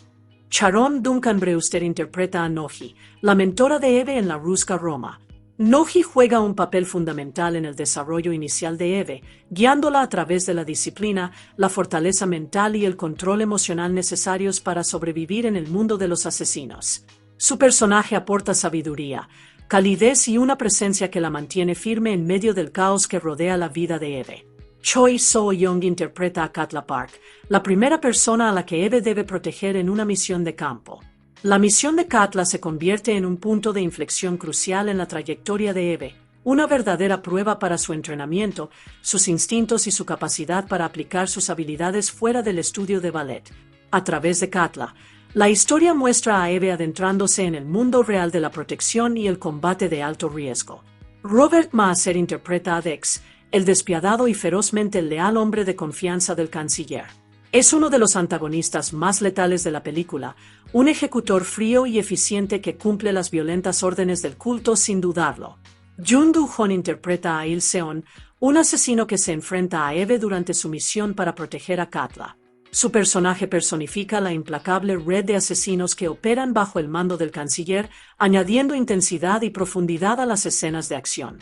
Sharon Duncan Brewster interpreta a Noji, la mentora de Eve en la Rusca Roma. Noji juega un papel fundamental en el desarrollo inicial de Eve, guiándola a través de la disciplina, la fortaleza mental y el control emocional necesarios para sobrevivir en el mundo de los asesinos. Su personaje aporta sabiduría, calidez y una presencia que la mantiene firme en medio del caos que rodea la vida de Eve. Choi So-young interpreta a Katla Park, la primera persona a la que Eve debe proteger en una misión de campo. La misión de Katla se convierte en un punto de inflexión crucial en la trayectoria de Eve, una verdadera prueba para su entrenamiento, sus instintos y su capacidad para aplicar sus habilidades fuera del estudio de ballet. A través de Katla, la historia muestra a Eve adentrándose en el mundo real de la protección y el combate de alto riesgo. Robert Maaser interpreta a Dex, el despiadado y ferozmente leal hombre de confianza del canciller. Es uno de los antagonistas más letales de la película, un ejecutor frío y eficiente que cumple las violentas órdenes del culto sin dudarlo. Jun Do-hon interpreta a Il Seon, un asesino que se enfrenta a Eve durante su misión para proteger a Katla. Su personaje personifica la implacable red de asesinos que operan bajo el mando del canciller, añadiendo intensidad y profundidad a las escenas de acción.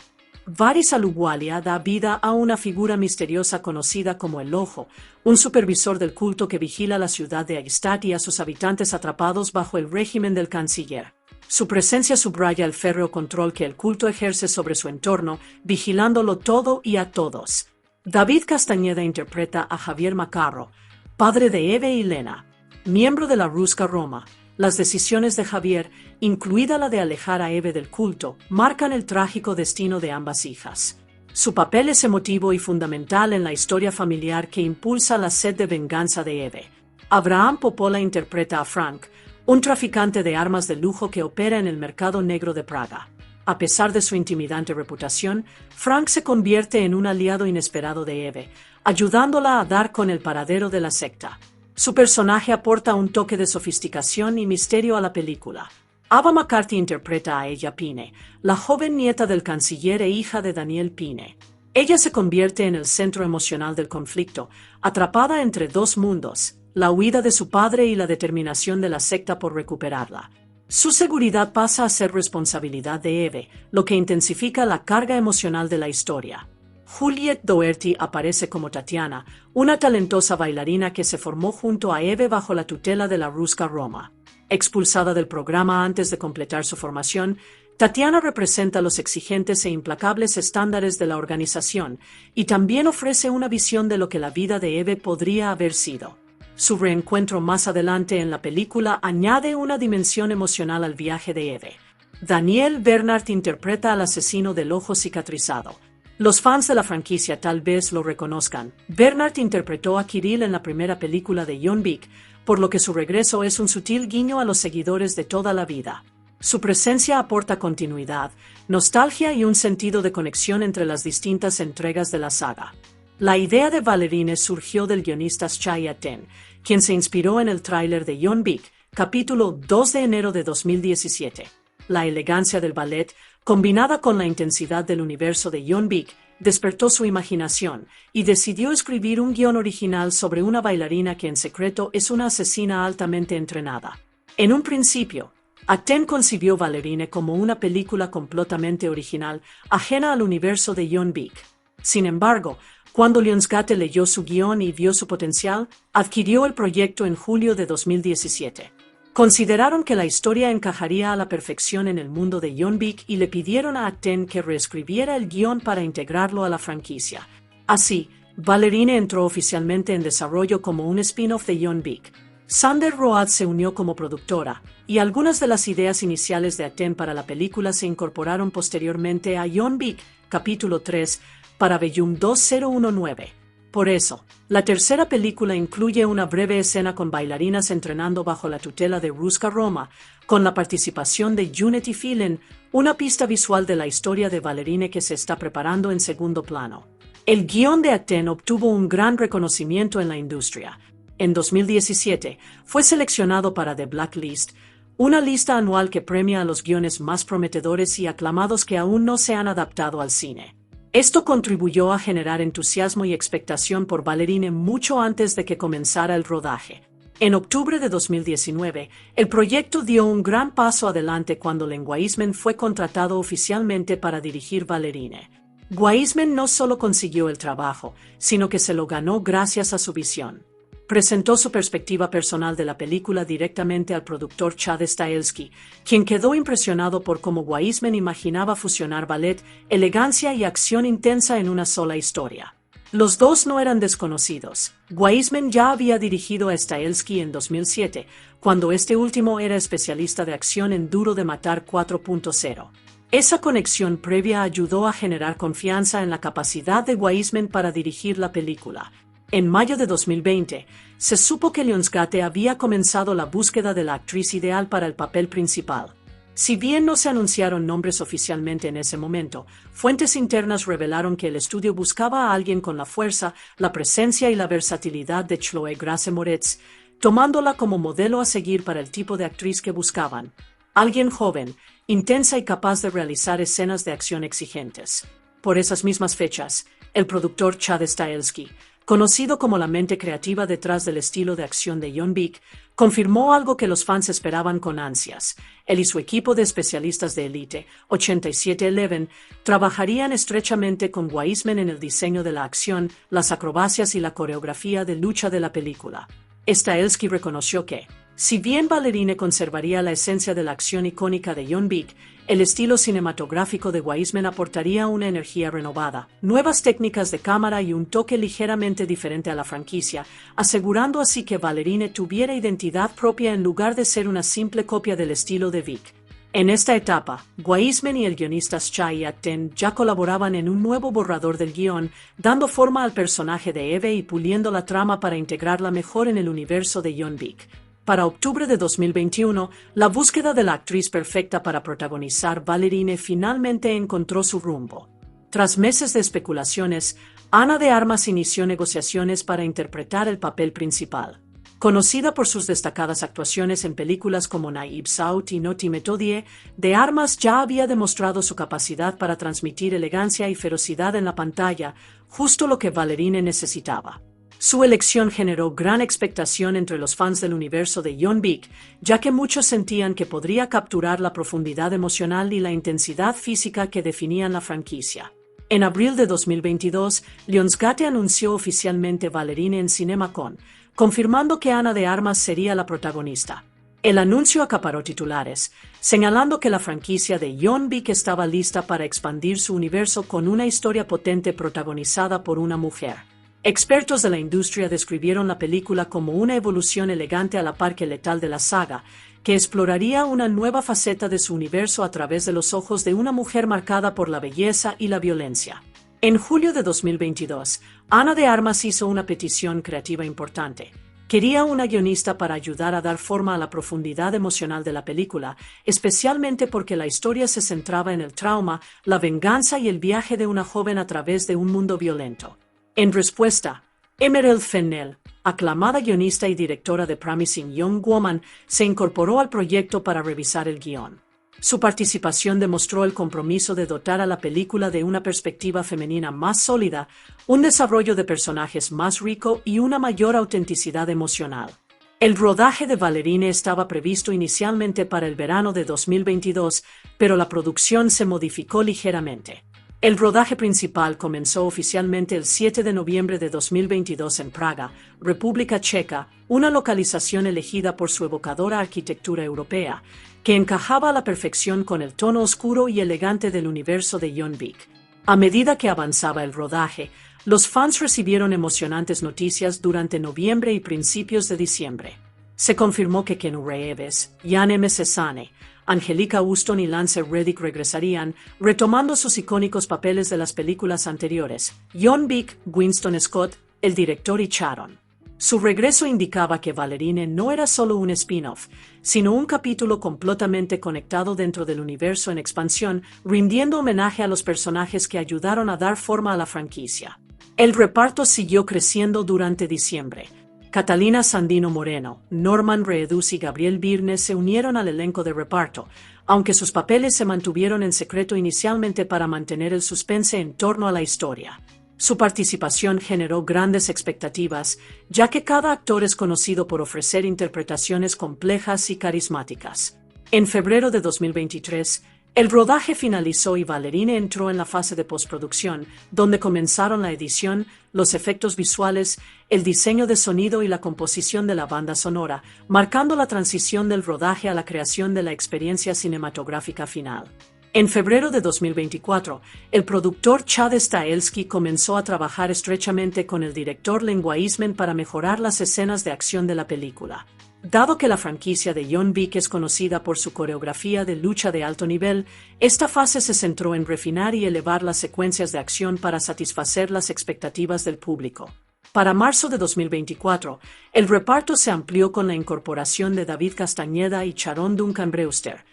Varys Ahluwalia da vida a una figura misteriosa conocida como el Ojo, un supervisor del culto que vigila la ciudad de Aistat y a sus habitantes atrapados bajo el régimen del canciller. Su presencia subraya el férreo control que el culto ejerce sobre su entorno, vigilándolo todo y a todos. David Castañeda interpreta a Javier Macarro, padre de Eve y Lena, miembro de la Ruska Roma. Las decisiones de Javier, incluida la de alejar a Eve del culto, marcan el trágico destino de ambas hijas. Su papel es emotivo y fundamental en la historia familiar que impulsa la sed de venganza de Eve. Abraham Popola interpreta a Frank, un traficante de armas de lujo que opera en el mercado negro de Praga. A pesar de su intimidante reputación, Frank se convierte en un aliado inesperado de Eve, ayudándola a dar con el paradero de la secta. Su personaje aporta un toque de sofisticación y misterio a la película. Ava McCarthy interpreta a Ella Pine, la joven nieta del canciller e hija de Daniel Pine. Ella se convierte en el centro emocional del conflicto, atrapada entre dos mundos, la huida de su padre y la determinación de la secta por recuperarla. Su seguridad pasa a ser responsabilidad de Eve, lo que intensifica la carga emocional de la historia. Juliette Doherty aparece como Tatiana, una talentosa bailarina que se formó junto a Eve bajo la tutela de la Ruska Roma. Expulsada del programa antes de completar su formación, Tatiana representa los exigentes e implacables estándares de la organización y también ofrece una visión de lo que la vida de Eve podría haber sido. Su reencuentro más adelante en la película añade una dimensión emocional al viaje de Eve. Daniel Bernhardt interpreta al asesino del ojo cicatrizado. Los fans de la franquicia tal vez lo reconozcan. Bernhardt interpretó a Kirill en la primera película de John Wick, por lo que su regreso es un sutil guiño a los seguidores de toda la vida. Su presencia aporta continuidad, nostalgia y un sentido de conexión entre las distintas entregas de la saga. La idea de Ballerine surgió del guionista Chai Aten, quien se inspiró en el tráiler de John Wick, capítulo 2 de enero de 2017. La elegancia del ballet, combinada con la intensidad del universo de John Wick, despertó su imaginación y decidió escribir un guión original sobre una bailarina que en secreto es una asesina altamente entrenada. En un principio, Aten concibió Ballerine como una película completamente original, ajena al universo de John Wick. Sin embargo, cuando Lionsgate leyó su guión y vio su potencial, adquirió el proyecto en julio de 2017. Consideraron que la historia encajaría a la perfección en el mundo de John Wick y le pidieron a Aten que reescribiera el guión para integrarlo a la franquicia. Así, Ballerine entró oficialmente en desarrollo como un spin-off de John Wick. Sander Road se unió como productora, y algunas de las ideas iniciales de Aten para la película se incorporaron posteriormente a John Wick, capítulo 3, para Bellum 2019. Por eso, la tercera película incluye una breve escena con bailarinas entrenando bajo la tutela de Ruska Roma, con la participación de Unity Phelan, una pista visual de la historia de Ballerine que se está preparando en segundo plano. El guión de Aten obtuvo un gran reconocimiento en la industria. En 2017, fue seleccionado para The Blacklist, una lista anual que premia a los guiones más prometedores y aclamados que aún no se han adaptado al cine. Esto contribuyó a generar entusiasmo y expectación por Ballerine mucho antes de que comenzara el rodaje. En octubre de 2019, el proyecto dio un gran paso adelante cuando Len Wiseman fue contratado oficialmente para dirigir Ballerine. Wiseman no solo consiguió el trabajo, sino que se lo ganó gracias a su visión. Presentó su perspectiva personal de la película directamente al productor Chad Stahelski, quien quedó impresionado por cómo Wiseman imaginaba fusionar ballet, elegancia y acción intensa en una sola historia. Los dos no eran desconocidos. Wiseman ya había dirigido a Stahelski en 2007, cuando este último era especialista de acción en Duro de Matar 4.0. Esa conexión previa ayudó a generar confianza en la capacidad de Wiseman para dirigir la película. En mayo de 2020, se supo que Lionsgate había comenzado la búsqueda de la actriz ideal para el papel principal. Si bien no se anunciaron nombres oficialmente en ese momento, fuentes internas revelaron que el estudio buscaba a alguien con la fuerza, la presencia y la versatilidad de Chloe Grace Moretz, tomándola como modelo a seguir para el tipo de actriz que buscaban. Alguien joven, intensa y capaz de realizar escenas de acción exigentes. Por esas mismas fechas, el productor Chad Stahelski, conocido como la mente creativa detrás del estilo de acción de Jon Beek, confirmó algo que los fans esperaban con ansias. Él y su equipo de especialistas de élite, 8711, trabajarían estrechamente con Wiseman en el diseño de la acción, las acrobacias y la coreografía de lucha de la película. Stahelski reconoció que, si bien Ballerine conservaría la esencia de la acción icónica de Jon Beek, el estilo cinematográfico de Wiseman aportaría una energía renovada, nuevas técnicas de cámara y un toque ligeramente diferente a la franquicia, asegurando así que Ballerine tuviera identidad propia en lugar de ser una simple copia del estilo de Beek. En esta etapa, Wiseman y el guionista Shai Atten ya colaboraban en un nuevo borrador del guión, dando forma al personaje de Eve y puliendo la trama para integrarla mejor en el universo de Jon Beek. Para octubre de 2021, la búsqueda de la actriz perfecta para protagonizar Ballerine finalmente encontró su rumbo. Tras meses de especulaciones, Ana de Armas inició negociaciones para interpretar el papel principal. Conocida por sus destacadas actuaciones en películas como Knives Out y Naughty Methodie, de Armas ya había demostrado su capacidad para transmitir elegancia y ferocidad en la pantalla, justo lo que Ballerine necesitaba. Su elección generó gran expectación entre los fans del universo de Jon Beek, ya que muchos sentían que podría capturar la profundidad emocional y la intensidad física que definían la franquicia. En abril de 2022, Lionsgate anunció oficialmente Ballerine en CinemaCon, confirmando que Ana de Armas sería la protagonista. El anuncio acaparó titulares, señalando que la franquicia de Jon Beek estaba lista para expandir su universo con una historia potente protagonizada por una mujer. Expertos de la industria describieron la película como una evolución elegante a la par que letal de la saga, que exploraría una nueva faceta de su universo a través de los ojos de una mujer marcada por la belleza y la violencia. En julio de 2022, Ana de Armas hizo una petición creativa importante. Quería una guionista para ayudar a dar forma a la profundidad emocional de la película, especialmente porque la historia se centraba en el trauma, la venganza y el viaje de una joven a través de un mundo violento. En respuesta, Emerald Fennell, aclamada guionista y directora de Promising Young Woman, se incorporó al proyecto para revisar el guión. Su participación demostró el compromiso de dotar a la película de una perspectiva femenina más sólida, un desarrollo de personajes más rico y una mayor autenticidad emocional. El rodaje de Ballerine estaba previsto inicialmente para el verano de 2022, pero la producción se modificó ligeramente. El rodaje principal comenzó oficialmente el 7 de noviembre de 2022 en Praga, República Checa, una localización elegida por su evocadora arquitectura europea, que encajaba a la perfección con el tono oscuro y elegante del universo de Jon Beek. A medida que avanzaba el rodaje, los fans recibieron emocionantes noticias durante noviembre y principios de diciembre. Se confirmó que Keanu Reeves, Jan M. Cesane, Angelica Houston y Lance Reddick regresarían, retomando sus icónicos papeles de las películas anteriores, Jon Beek, Winston Scott, el director y Sharon. Su regreso indicaba que Ballerine no era solo un spin-off, sino un capítulo completamente conectado dentro del universo en expansión, rindiendo homenaje a los personajes que ayudaron a dar forma a la franquicia. El reparto siguió creciendo durante diciembre. Catalina Sandino Moreno, Norman Reedus y Gabriel Byrne se unieron al elenco de reparto, aunque sus papeles se mantuvieron en secreto inicialmente para mantener el suspense en torno a la historia. Su participación generó grandes expectativas, ya que cada actor es conocido por ofrecer interpretaciones complejas y carismáticas. En febrero de 2023, el rodaje finalizó y Ballerine entró en la fase de postproducción, donde comenzaron la edición, los efectos visuales, el diseño de sonido y la composición de la banda sonora, marcando la transición del rodaje a la creación de la experiencia cinematográfica final. En febrero de 2024, el productor Chad Stahelski comenzó a trabajar estrechamente con el director Len Wiseman para mejorar las escenas de acción de la película. Dado que la franquicia de John Wick es conocida por su coreografía de lucha de alto nivel, esta fase se centró en refinar y elevar las secuencias de acción para satisfacer las expectativas del público. Para marzo de 2024, el reparto se amplió con la incorporación de David Castañeda y Sharon Duncan Brewster,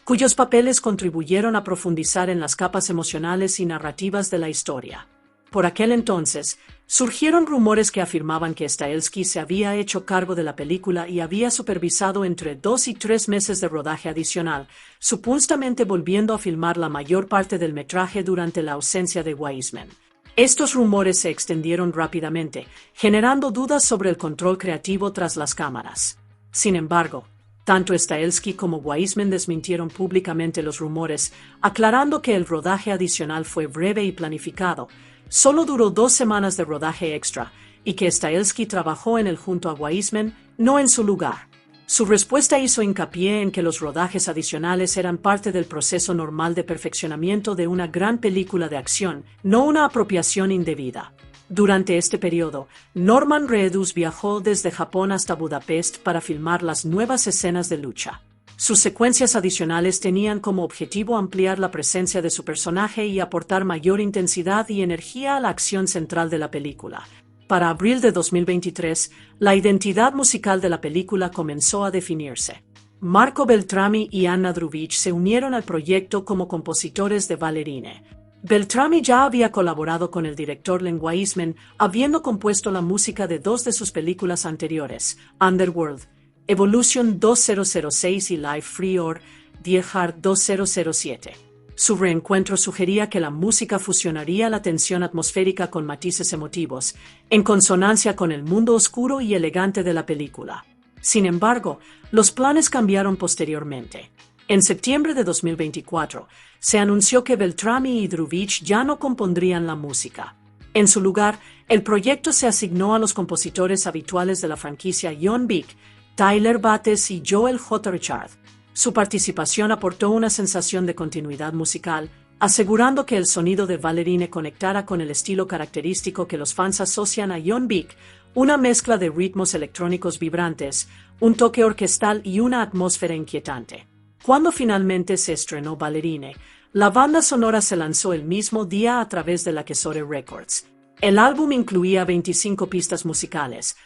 cuyos papeles contribuyeron a profundizar en las capas emocionales y narrativas de la historia. Por aquel entonces, surgieron rumores que afirmaban que Stahelski se había hecho cargo de la película y había supervisado entre 2 y 3 meses de rodaje adicional, supuestamente volviendo a filmar la mayor parte del metraje durante la ausencia de Wiseman. Estos rumores se extendieron rápidamente, generando dudas sobre el control creativo tras las cámaras. Sin embargo, tanto Stahelski como Wiseman desmintieron públicamente los rumores, aclarando que el rodaje adicional fue breve y planificado. Solo duró 2 semanas de rodaje extra, y que Stahelski trabajó en él junto a Wiseman, no en su lugar. Su respuesta hizo hincapié en que los rodajes adicionales eran parte del proceso normal de perfeccionamiento de una gran película de acción, no una apropiación indebida. Durante este periodo, Norman Reedus viajó desde Japón hasta Budapest para filmar las nuevas escenas de lucha. Sus secuencias adicionales tenían como objetivo ampliar la presencia de su personaje y aportar mayor intensidad y energía a la acción central de la película. Para abril de 2023, la identidad musical de la película comenzó a definirse. Marco Beltrami y Anna Druvic se unieron al proyecto como compositores de Ballerine. Beltrami ya había colaborado con el director Len Wiseman, habiendo compuesto la música de 2 de sus películas anteriores, Underworld, Evolution 2006 y Life Free or Die Hard 2007. Su reencuentro sugería que la música fusionaría la tensión atmosférica con matices emotivos, en consonancia con el mundo oscuro y elegante de la película. Sin embargo, los planes cambiaron posteriormente. En septiembre de 2024, se anunció que Beltrami y Druvic ya no compondrían la música. En su lugar, el proyecto se asignó a los compositores habituales de la franquicia John Wick, Tyler Bates y Joel J. Richard. Su participación aportó una sensación de continuidad musical, asegurando que el sonido de Ballerine conectara con el estilo característico que los fans asocian a John Wick, una mezcla de ritmos electrónicos vibrantes, un toque orquestal y una atmósfera inquietante. Cuando finalmente se estrenó Ballerine, la banda sonora se lanzó el mismo día a través de la Kesore Records. El álbum incluía 25 pistas musicales,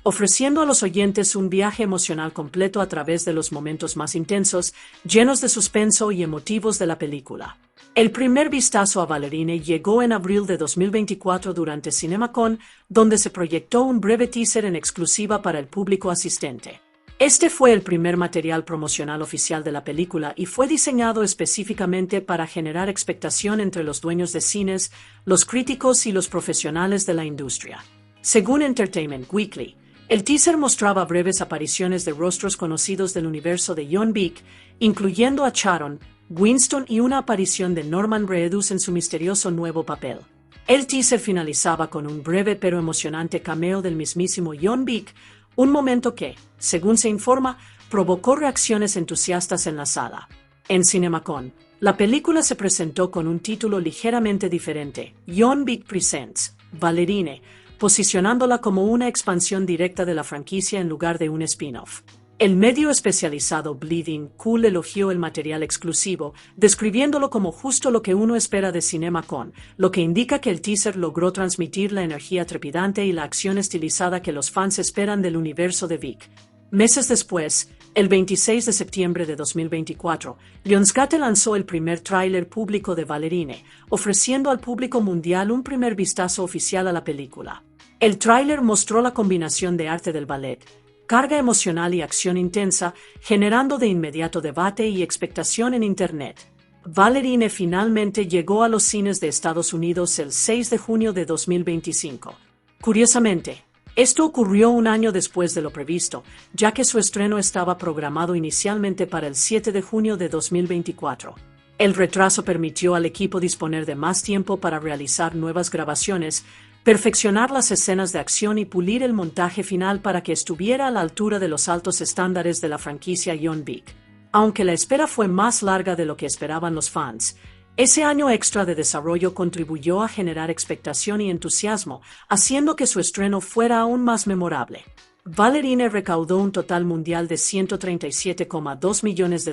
ofreciendo a los oyentes un viaje emocional completo a través de los momentos más intensos, llenos de suspenso y emotivos de la película. El primer vistazo a Ballerine llegó en abril de 2024 durante CinemaCon, donde se proyectó un breve teaser en exclusiva para el público asistente. Este fue el primer material promocional oficial de la película y fue diseñado específicamente para generar expectación entre los dueños de cines, los críticos y los profesionales de la industria. Según Entertainment Weekly, el teaser mostraba breves apariciones de rostros conocidos del universo de John Wick, incluyendo a Sharon, Winston y una aparición de Norman Reedus en su misterioso nuevo papel. El teaser finalizaba con un breve pero emocionante cameo del mismísimo John Wick, un momento que, según se informa, provocó reacciones entusiastas en la sala. En CinemaCon, la película se presentó con un título ligeramente diferente, John Wick Presents Ballerine, posicionándola como una expansión directa de la franquicia en lugar de un spin-off. El medio especializado Bleeding Cool elogió el material exclusivo, describiéndolo como justo lo que uno espera de CinemaCon, lo que indica que el teaser logró transmitir la energía trepidante y la acción estilizada que los fans esperan del universo de Wick. Meses después, el 26 de septiembre de 2024, Lionsgate lanzó el primer tráiler público de Ballerine, ofreciendo al público mundial un primer vistazo oficial a la película. El tráiler mostró la combinación de arte del ballet, carga emocional y acción intensa, generando de inmediato debate y expectación en Internet. Ballerine finalmente llegó a los cines de Estados Unidos el 6 de junio de 2025. Curiosamente, esto ocurrió un año después de lo previsto, ya que su estreno estaba programado inicialmente para el 7 de junio de 2024. El retraso permitió al equipo disponer de más tiempo para realizar nuevas grabaciones, perfeccionar las escenas de acción y pulir el montaje final para que estuviera a la altura de los altos estándares de la franquicia John Wick. Aunque la espera fue más larga de lo que esperaban los fans, ese año extra de desarrollo contribuyó a generar expectación y entusiasmo, haciendo que su estreno fuera aún más memorable. Ballerine recaudó un total mundial de $137,2 millones,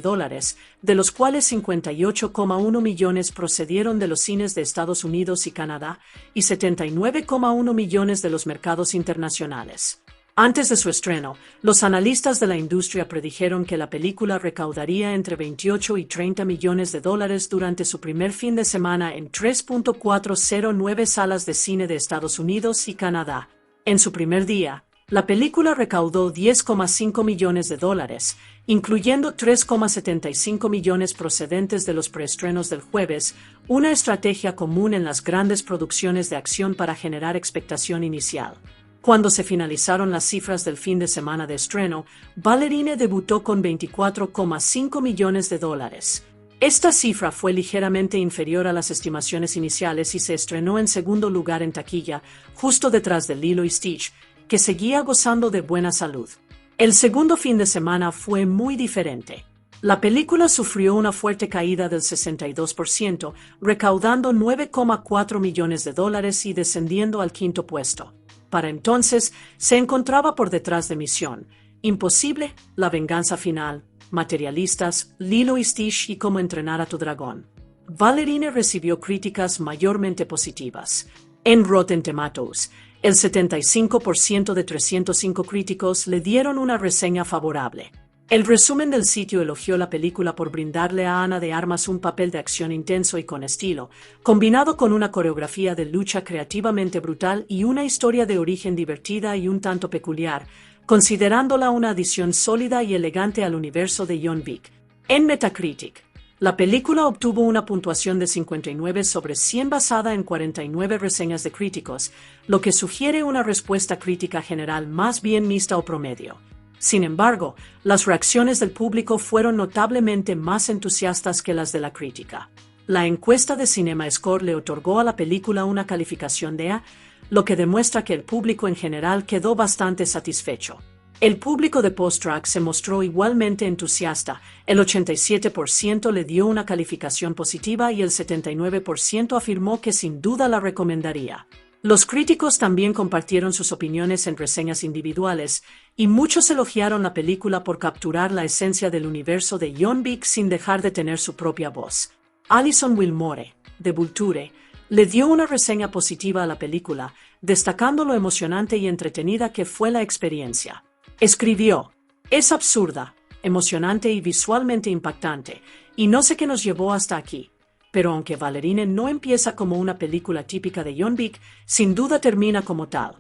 de los cuales 58,1 millones procedieron de los cines de Estados Unidos y Canadá, y 79,1 millones de los mercados internacionales. Antes de su estreno, los analistas de la industria predijeron que la película recaudaría entre 28 y 30 millones de dólares durante su primer fin de semana en 3.409 salas de cine de Estados Unidos y Canadá. En su primer día, la película recaudó 10,5 millones de dólares, incluyendo 3,75 millones procedentes de los preestrenos del jueves, una estrategia común en las grandes producciones de acción para generar expectación inicial. Cuando se finalizaron las cifras del fin de semana de estreno, Ballerine debutó con 24,5 millones de dólares. Esta cifra fue ligeramente inferior a las estimaciones iniciales y se estrenó en segundo lugar en taquilla, justo detrás de Lilo y Stitch, que seguía gozando de buena salud. El segundo fin de semana fue muy diferente. La película sufrió una fuerte caída del 62%, recaudando 9,4 millones de dólares y descendiendo al quinto puesto. Para entonces, se encontraba por detrás de Misión Imposible, La venganza final, Materialistas, Lilo y Stitch y Cómo entrenar a tu dragón. Ballerine recibió críticas mayormente positivas. En Rotten Tomatoes, el 75% de 305 críticos le dieron una reseña favorable. El resumen del sitio elogió la película por brindarle a Ana de Armas un papel de acción intenso y con estilo, combinado con una coreografía de lucha creativamente brutal y una historia de origen divertida y un tanto peculiar, considerándola una adición sólida y elegante al universo de John Wick. En Metacritic, la película obtuvo una puntuación de 59 sobre 100 basada en 49 reseñas de críticos, lo que sugiere una respuesta crítica general más bien mixta o promedio. Sin embargo, las reacciones del público fueron notablemente más entusiastas que las de la crítica. La encuesta de CinemaScore le otorgó a la película una calificación de A, lo que demuestra que el público en general quedó bastante satisfecho. El público de Post-Track se mostró igualmente entusiasta, el 87% le dio una calificación positiva y el 79% afirmó que sin duda la recomendaría. Los críticos también compartieron sus opiniones en reseñas individuales, y muchos elogiaron la película por capturar la esencia del universo de John Wick sin dejar de tener su propia voz. Alison Wilmore, de Vulture, le dio una reseña positiva a la película, destacando lo emocionante y entretenida que fue la experiencia. Escribió: "Es absurda, emocionante y visualmente impactante, y no sé qué nos llevó hasta aquí. Pero aunque Ballerine no empieza como una película típica de John Wick, sin duda termina como tal".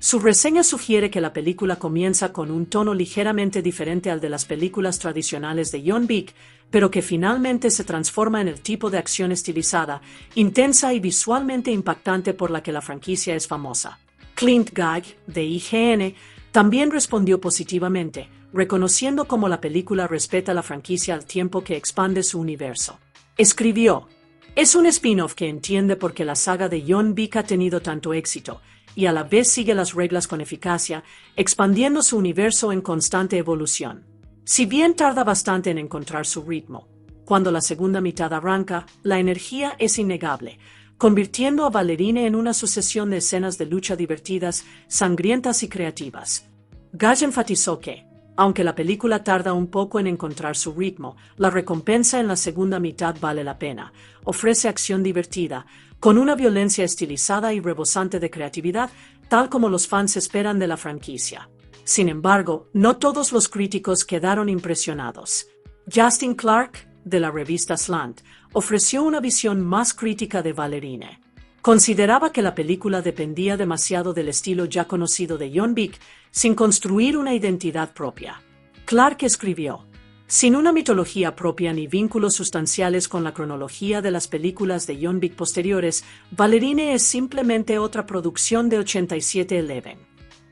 Su reseña sugiere que la película comienza con un tono ligeramente diferente al de las películas tradicionales de John Wick, pero que finalmente se transforma en el tipo de acción estilizada, intensa y visualmente impactante por la que la franquicia es famosa. Clint Gagg, de IGN, también respondió positivamente, reconociendo cómo la película respeta la franquicia al tiempo que expande su universo. Escribió: "Es un spin-off que entiende por qué la saga de John Wick ha tenido tanto éxito, y a la vez sigue las reglas con eficacia, expandiendo su universo en constante evolución. Si bien tarda bastante en encontrar su ritmo, cuando la segunda mitad arranca, la energía es innegable, convirtiendo a Ballerine en una sucesión de escenas de lucha divertidas, sangrientas y creativas". Gage enfatizó que, aunque la película tarda un poco en encontrar su ritmo, la recompensa en la segunda mitad vale la pena. Ofrece acción divertida, con una violencia estilizada y rebosante de creatividad, tal como los fans esperan de la franquicia. Sin embargo, no todos los críticos quedaron impresionados. Justin Clark, de la revista Slant, ofreció una visión más crítica de Ballerine. Consideraba que la película dependía demasiado del estilo ya conocido de John Wick, sin construir una identidad propia. Clark escribió: Sin una mitología propia ni vínculos sustanciales con la cronología de las películas de John Wick posteriores, Ballerine es simplemente otra producción de 87-11.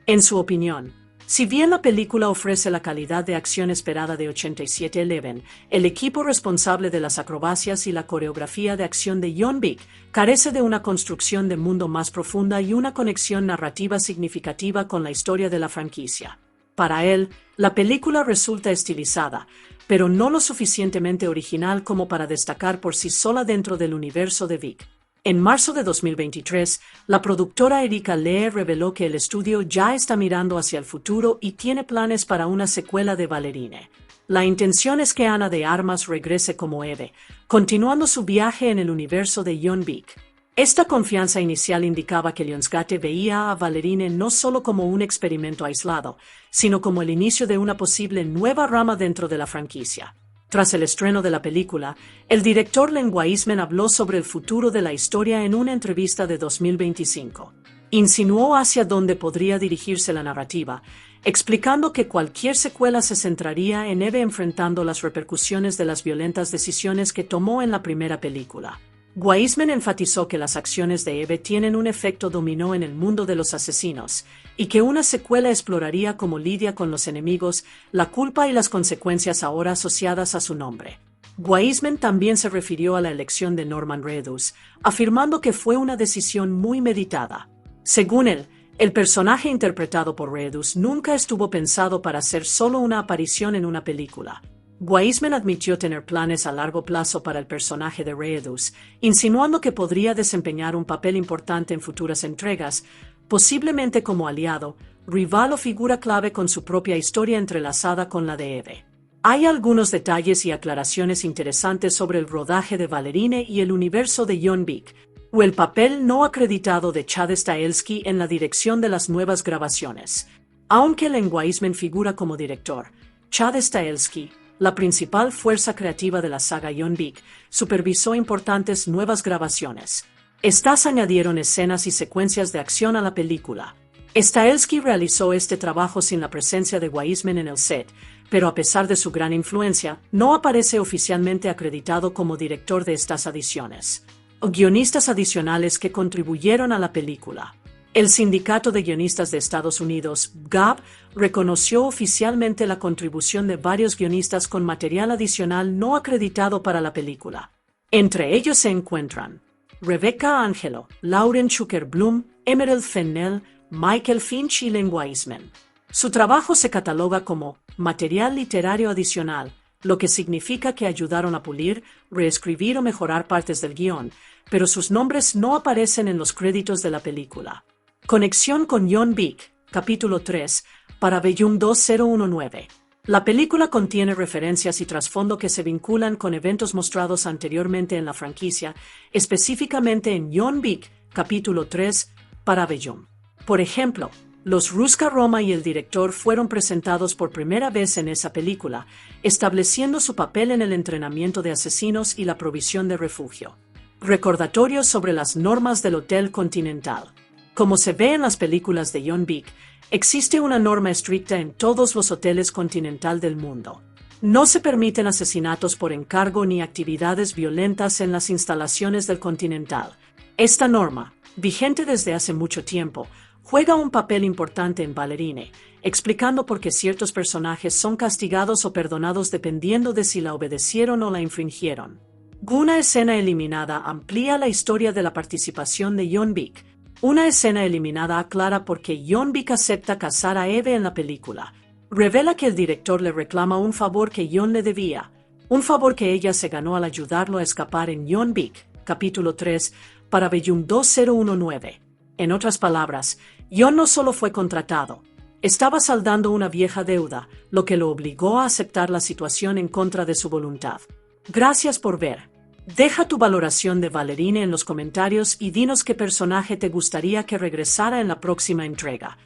En su opinión, si bien la película ofrece la calidad de acción esperada de 87-11, el equipo responsable de las acrobacias y la coreografía de acción de John Wick carece de una construcción de mundo más profunda y una conexión narrativa significativa con la historia de la franquicia. Para él, la película resulta estilizada, pero no lo suficientemente original como para destacar por sí sola dentro del universo de Wick. En marzo de 2023, la productora Erika Lee reveló que el estudio ya está mirando hacia el futuro y tiene planes para una secuela de Ballerine. La intención es que Ana de Armas regrese como Eve, continuando su viaje en el universo de John Wick. Esta confianza inicial indicaba que Lionsgate veía a Ballerine no solo como un experimento aislado, sino como el inicio de una posible nueva rama dentro de la franquicia. Tras el estreno de la película, el director Len Wiseman habló sobre el futuro de la historia en una entrevista de 2025. Insinuó hacia dónde podría dirigirse la narrativa, explicando que cualquier secuela se centraría en Eve enfrentando las repercusiones de las violentas decisiones que tomó en la primera película. Wiseman enfatizó que las acciones de Eve tienen un efecto dominó en el mundo de los asesinos, y que una secuela exploraría cómo lidia con los enemigos, la culpa y las consecuencias ahora asociadas a su nombre. Wiseman también se refirió a la elección de Norman Reedus, afirmando que fue una decisión muy meditada. Según él, el personaje interpretado por Reedus nunca estuvo pensado para ser solo una aparición en una película. Wiseman admitió tener planes a largo plazo para el personaje de Reedus, insinuando que podría desempeñar un papel importante en futuras entregas, posiblemente como aliado, rival o figura clave con su propia historia entrelazada con la de Eve. Hay algunos detalles y aclaraciones interesantes sobre el rodaje de Ballerine y el universo de John Wick, o el papel no acreditado de Chad Stahelski en la dirección de las nuevas grabaciones. Aunque Len Wiseman figura como director, Chad Stahelski, la principal fuerza creativa de la saga John Wick, supervisó importantes nuevas grabaciones. Estas añadieron escenas y secuencias de acción a la película. Stahelski realizó este trabajo sin la presencia de Wiseman en el set, pero a pesar de su gran influencia, no aparece oficialmente acreditado como director de estas adiciones. O guionistas adicionales que contribuyeron a la película. El Sindicato de Guionistas de Estados Unidos, GAB, reconoció oficialmente la contribución de varios guionistas con material adicional no acreditado para la película. Entre ellos se encuentran Rebecca Angelo, Lauren Schuker-Blum, Emerald Fennell, Michael Finch y Len Wiseman. Su trabajo se cataloga como material literario adicional, lo que significa que ayudaron a pulir, reescribir o mejorar partes del guión, pero sus nombres no aparecen en los créditos de la película. Conexión con John Wick, capítulo 3, Parabellum 2019. La película contiene referencias y trasfondo que se vinculan con eventos mostrados anteriormente en la franquicia, específicamente en John Wick, capítulo 3, Parabellum. Por ejemplo, los Ruska Roma y el director fueron presentados por primera vez en esa película, estableciendo su papel en el entrenamiento de asesinos y la provisión de refugio. Recordatorios sobre las normas del Hotel Continental. Como se ve en las películas de John Wick, existe una norma estricta en todos los hoteles Continental del mundo. No se permiten asesinatos por encargo ni actividades violentas en las instalaciones del Continental. Esta norma, vigente desde hace mucho tiempo, juega un papel importante en Ballerine, explicando por qué ciertos personajes son castigados o perdonados dependiendo de si la obedecieron o la infringieron. Una escena eliminada amplía la historia de la participación de John Wick. Una escena eliminada aclara por qué John Wick acepta casar a Eve en la película. Revela que el director le reclama un favor que John le debía, un favor que ella se ganó al ayudarlo a escapar en John Wick, capítulo 3, Parabellum 2019. En otras palabras, John no solo fue contratado, estaba saldando una vieja deuda, lo que lo obligó a aceptar la situación en contra de su voluntad. Gracias por ver. Deja tu valoración de Ballerine en los comentarios y dinos qué personaje te gustaría que regresara en la próxima entrega.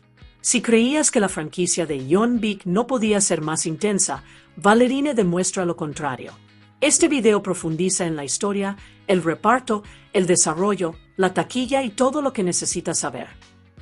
Si creías que la franquicia de John Wick no podía ser más intensa, Ballerine demuestra lo contrario. Este video profundiza en la historia, el reparto, el desarrollo, la taquilla y todo lo que necesitas saber.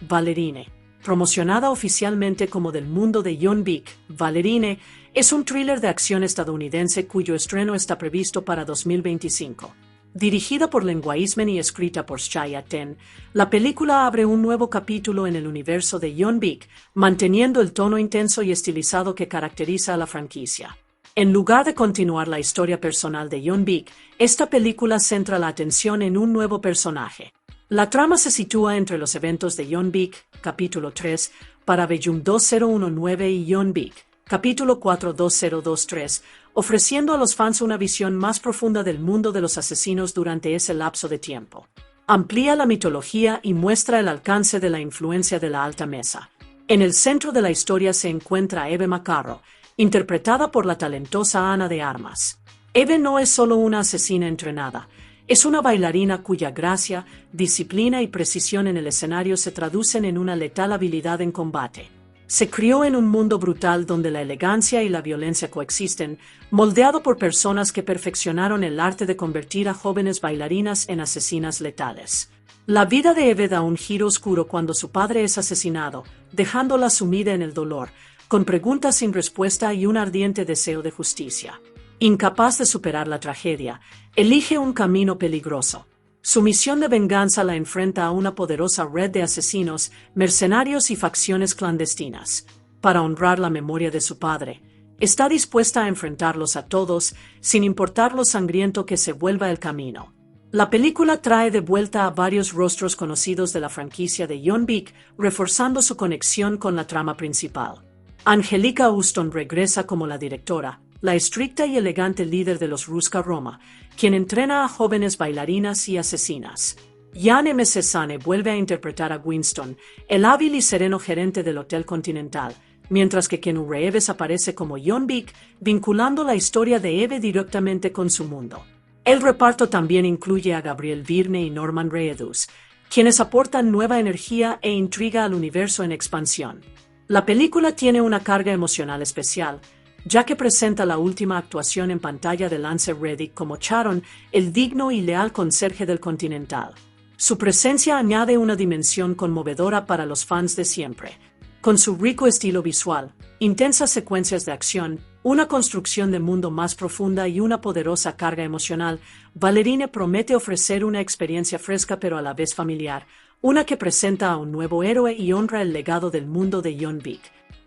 Ballerine. promocionada oficialmente como Del mundo de John Wick, Ballerine, es un thriller de acción estadounidense cuyo estreno está previsto para 2025. Dirigida por Len Wiseman y escrita por Shia Ten, la película abre un nuevo capítulo en el universo de John Wick, manteniendo el tono intenso y estilizado que caracteriza a la franquicia. En lugar de continuar la historia personal de John Wick, esta película centra la atención en un nuevo personaje. La trama se sitúa entre los eventos de John Wick, capítulo 3, Parabellum 2019 y John Wick, capítulo 4 2023, ofreciendo a los fans una visión más profunda del mundo de los asesinos durante ese lapso de tiempo. Amplía la mitología y muestra el alcance de la influencia de la Alta Mesa. En el centro de la historia se encuentra Eve McCarroll, interpretada por la talentosa Ana de Armas. Eve no es solo una asesina entrenada, es una bailarina cuya gracia, disciplina y precisión en el escenario se traducen en una letal habilidad en combate. Se crió en un mundo brutal donde la elegancia y la violencia coexisten, moldeado por personas que perfeccionaron el arte de convertir a jóvenes bailarinas en asesinas letales. La vida de Eve da un giro oscuro cuando su padre es asesinado, dejándola sumida en el dolor, con preguntas sin respuesta y un ardiente deseo de justicia. Incapaz de superar la tragedia, elige un camino peligroso. Su misión de venganza la enfrenta a una poderosa red de asesinos, mercenarios y facciones clandestinas. Para honrar la memoria de su padre, está dispuesta a enfrentarlos a todos, sin importar lo sangriento que se vuelva el camino. La película trae de vuelta a varios rostros conocidos de la franquicia de John Wick, reforzando su conexión con la trama principal. Angelica Houston regresa como la directora, la estricta y elegante líder de los Ruska Roma, quien entrena a jóvenes bailarinas y asesinas. Jan M. Cesane vuelve a interpretar a Winston, el hábil y sereno gerente del Hotel Continental, mientras que Keanu Reeves aparece como John Wick, vinculando la historia de Eve directamente con su mundo. El reparto también incluye a Gabriel Byrne y Norman Reedus, quienes aportan nueva energía e intriga al universo en expansión. La película tiene una carga emocional especial, ya que presenta la última actuación en pantalla de Lance Reddick como Charon, el digno y leal conserje del Continental. Su presencia añade una dimensión conmovedora para los fans de siempre. Con su rico estilo visual, intensas secuencias de acción, una construcción de mundo más profunda y una poderosa carga emocional, Ballerine promete ofrecer una experiencia fresca pero a la vez familiar, una que presenta a un nuevo héroe y honra el legado del mundo de John Wick.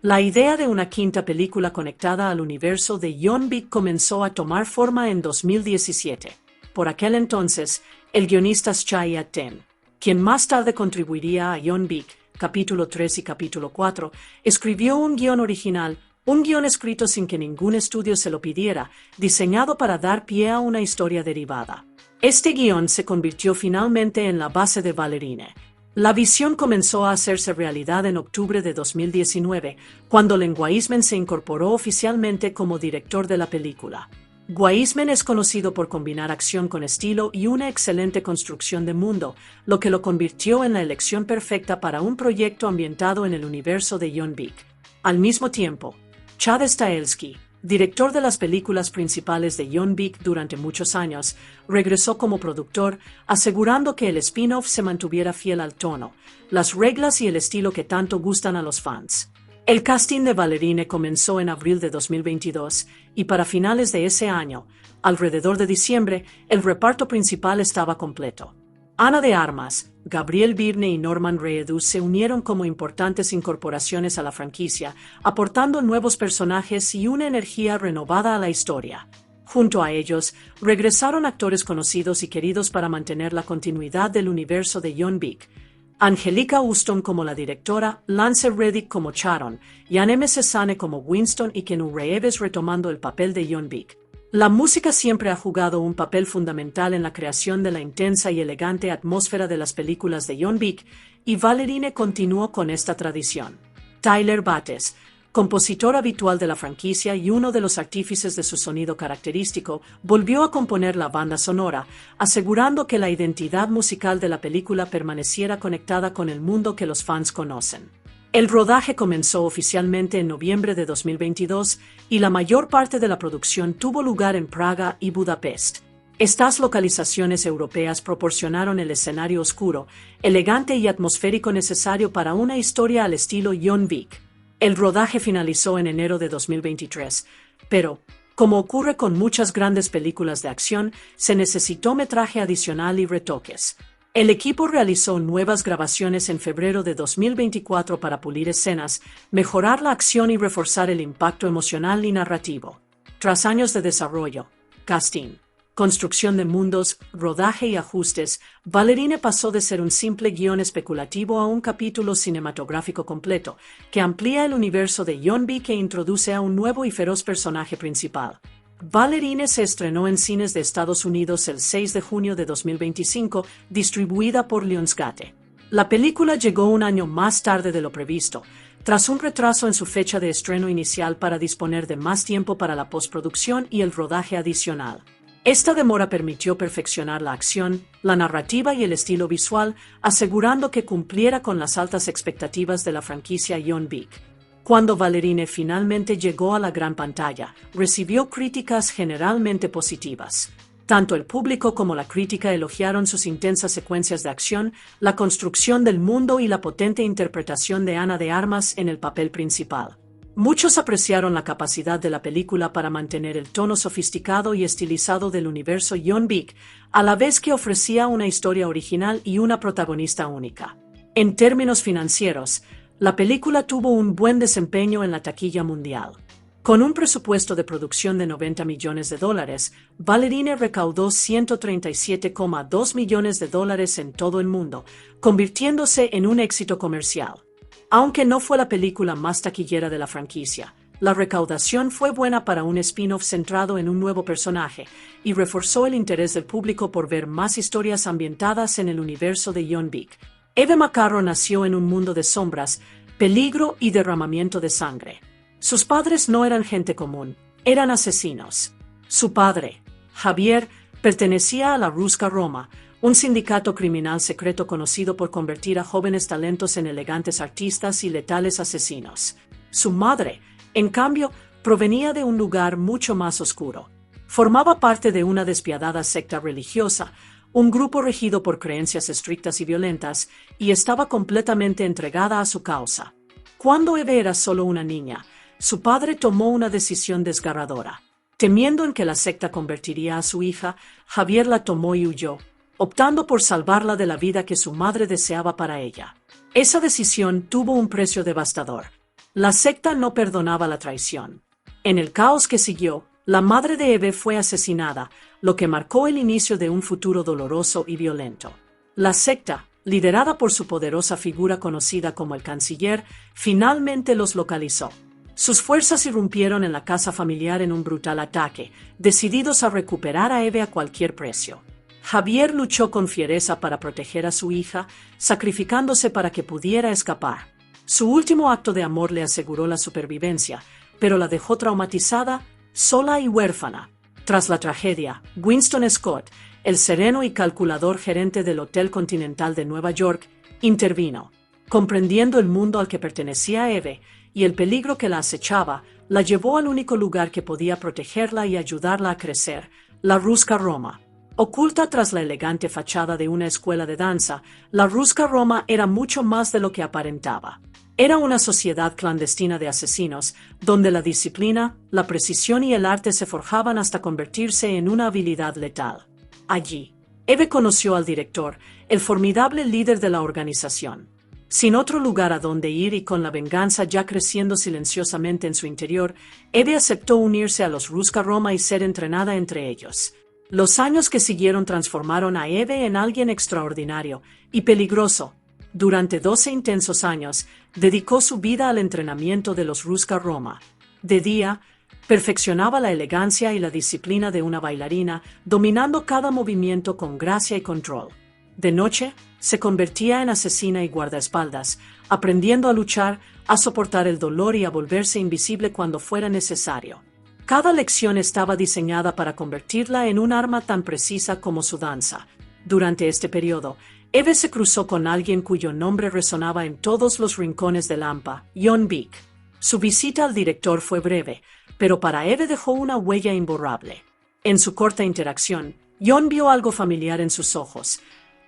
La idea de una quinta película conectada al universo de John Wick comenzó a tomar forma en 2017. Por aquel entonces, el guionista Shia Ten, quien más tarde contribuiría a John Wick, capítulo 3 y capítulo 4, escribió un guión original, un guión escrito sin que ningún estudio se lo pidiera, diseñado para dar pie a una historia derivada. Este guión se convirtió finalmente en la base de Ballerine. La visión comenzó a hacerse realidad en octubre de 2019, cuando Len Wiseman se incorporó oficialmente como director de la película. Wiseman es conocido por combinar acción con estilo y una excelente construcción de mundo, lo que lo convirtió en la elección perfecta para un proyecto ambientado en el universo de John Wick. Al mismo tiempo, Chad Stahelski, director de las películas principales de John Wick durante muchos años, regresó como productor, asegurando que el spin-off se mantuviera fiel al tono, las reglas y el estilo que tanto gustan a los fans. El casting de Ballerine comenzó en abril de 2022 y para finales de ese año, alrededor de diciembre, el reparto principal estaba completo. Ana de Armas, Gabriel Byrne y Norman Reedus se unieron como importantes incorporaciones a la franquicia, aportando nuevos personajes y una energía renovada a la historia. Junto a ellos, regresaron actores conocidos y queridos para mantener la continuidad del universo de John Wick. Angelica Houston como la directora, Lance Reddick como Charon, Jan M. Cesane como Winston y Keanu Reeves retomando el papel de John Wick. La música siempre ha jugado un papel fundamental en la creación de la intensa y elegante atmósfera de las películas de John Wick, y Ballerine continuó con esta tradición. Tyler Bates, compositor habitual de la franquicia y uno de los artífices de su sonido característico, volvió a componer la banda sonora, asegurando que la identidad musical de la película permaneciera conectada con el mundo que los fans conocen. El rodaje comenzó oficialmente en noviembre de 2022 y la mayor parte de la producción tuvo lugar en Praga y Budapest. Estas localizaciones europeas proporcionaron el escenario oscuro, elegante y atmosférico necesario para una historia al estilo John Wick. El rodaje finalizó en enero de 2023, pero, como ocurre con muchas grandes películas de acción, se necesitó metraje adicional y retoques. El equipo realizó nuevas grabaciones en febrero de 2024 para pulir escenas, mejorar la acción y reforzar el impacto emocional y narrativo. Tras años de desarrollo, casting, construcción de mundos, rodaje y ajustes, Ballerine pasó de ser un simple guión especulativo a un capítulo cinematográfico completo, que amplía el universo de John Wick e introduce a un nuevo y feroz personaje principal. Ballerine se estrenó en cines de Estados Unidos el 6 de junio de 2025, distribuida por Lionsgate. La película llegó un año más tarde de lo previsto, tras un retraso en su fecha de estreno inicial para disponer de más tiempo para la postproducción y el rodaje adicional. Esta demora permitió perfeccionar la acción, la narrativa y el estilo visual, asegurando que cumpliera con las altas expectativas de la franquicia John Wick. Cuando Ballerine finalmente llegó a la gran pantalla, recibió críticas generalmente positivas. Tanto el público como la crítica elogiaron sus intensas secuencias de acción, la construcción del mundo y la potente interpretación de Ana de Armas en el papel principal. Muchos apreciaron la capacidad de la película para mantener el tono sofisticado y estilizado del universo John Wick, a la vez que ofrecía una historia original y una protagonista única. En términos financieros, la película tuvo un buen desempeño en la taquilla mundial. Con un presupuesto de producción de $90 millones, Ballerine recaudó $137,2 millones en todo el mundo, convirtiéndose en un éxito comercial. Aunque no fue la película más taquillera de la franquicia, la recaudación fue buena para un spin-off centrado en un nuevo personaje y reforzó el interés del público por ver más historias ambientadas en el universo de John Wick. Eve McCarro nació en un mundo de sombras, peligro y derramamiento de sangre. Sus padres no eran gente común, eran asesinos. Su padre, Javier, pertenecía a la Ruska Roma, un sindicato criminal secreto conocido por convertir a jóvenes talentos en elegantes artistas y letales asesinos. Su madre, en cambio, provenía de un lugar mucho más oscuro. Formaba parte de una despiadada secta religiosa, un grupo regido por creencias estrictas y violentas, y estaba completamente entregada a su causa. Cuando Eve era solo una niña, su padre tomó una decisión desgarradora. Temiendo en que la secta convertiría a su hija, Javier la tomó y huyó, optando por salvarla de la vida que su madre deseaba para ella. Esa decisión tuvo un precio devastador. La secta no perdonaba la traición. En el caos que siguió, la madre de Eve fue asesinada, lo que marcó el inicio de un futuro doloroso y violento. La secta, liderada por su poderosa figura conocida como el Canciller, finalmente los localizó. Sus fuerzas irrumpieron en la casa familiar en un brutal ataque, decididos a recuperar a Eve a cualquier precio. Javier luchó con fiereza para proteger a su hija, sacrificándose para que pudiera escapar. Su último acto de amor le aseguró la supervivencia, pero la dejó traumatizada, sola y huérfana. Tras la tragedia, Winston Scott, el sereno y calculador gerente del Hotel Continental de Nueva York, intervino. Comprendiendo el mundo al que pertenecía Eve y el peligro que la acechaba, la llevó al único lugar que podía protegerla y ayudarla a crecer, la Ruska Roma. Oculta tras la elegante fachada de una escuela de danza, la Ruska Roma era mucho más de lo que aparentaba. Era una sociedad clandestina de asesinos, donde la disciplina, la precisión y el arte se forjaban hasta convertirse en una habilidad letal. Allí, Eve conoció al director, el formidable líder de la organización. Sin otro lugar a donde ir y con la venganza ya creciendo silenciosamente en su interior, Eve aceptó unirse a los Ruska Roma y ser entrenada entre ellos. Los años que siguieron transformaron a Eve en alguien extraordinario y peligroso. Durante 12 intensos años, dedicó su vida al entrenamiento de los Ruska Roma. De día, perfeccionaba la elegancia y la disciplina de una bailarina, dominando cada movimiento con gracia y control. De noche, se convertía en asesina y guardaespaldas, aprendiendo a luchar, a soportar el dolor y a volverse invisible cuando fuera necesario. Cada lección estaba diseñada para convertirla en un arma tan precisa como su danza. Durante este periodo, Eve se cruzó con alguien cuyo nombre resonaba en todos los rincones de Lampa, John Wick. Su visita al director fue breve, pero para Eve dejó una huella imborrable. En su corta interacción, Jon vio algo familiar en sus ojos.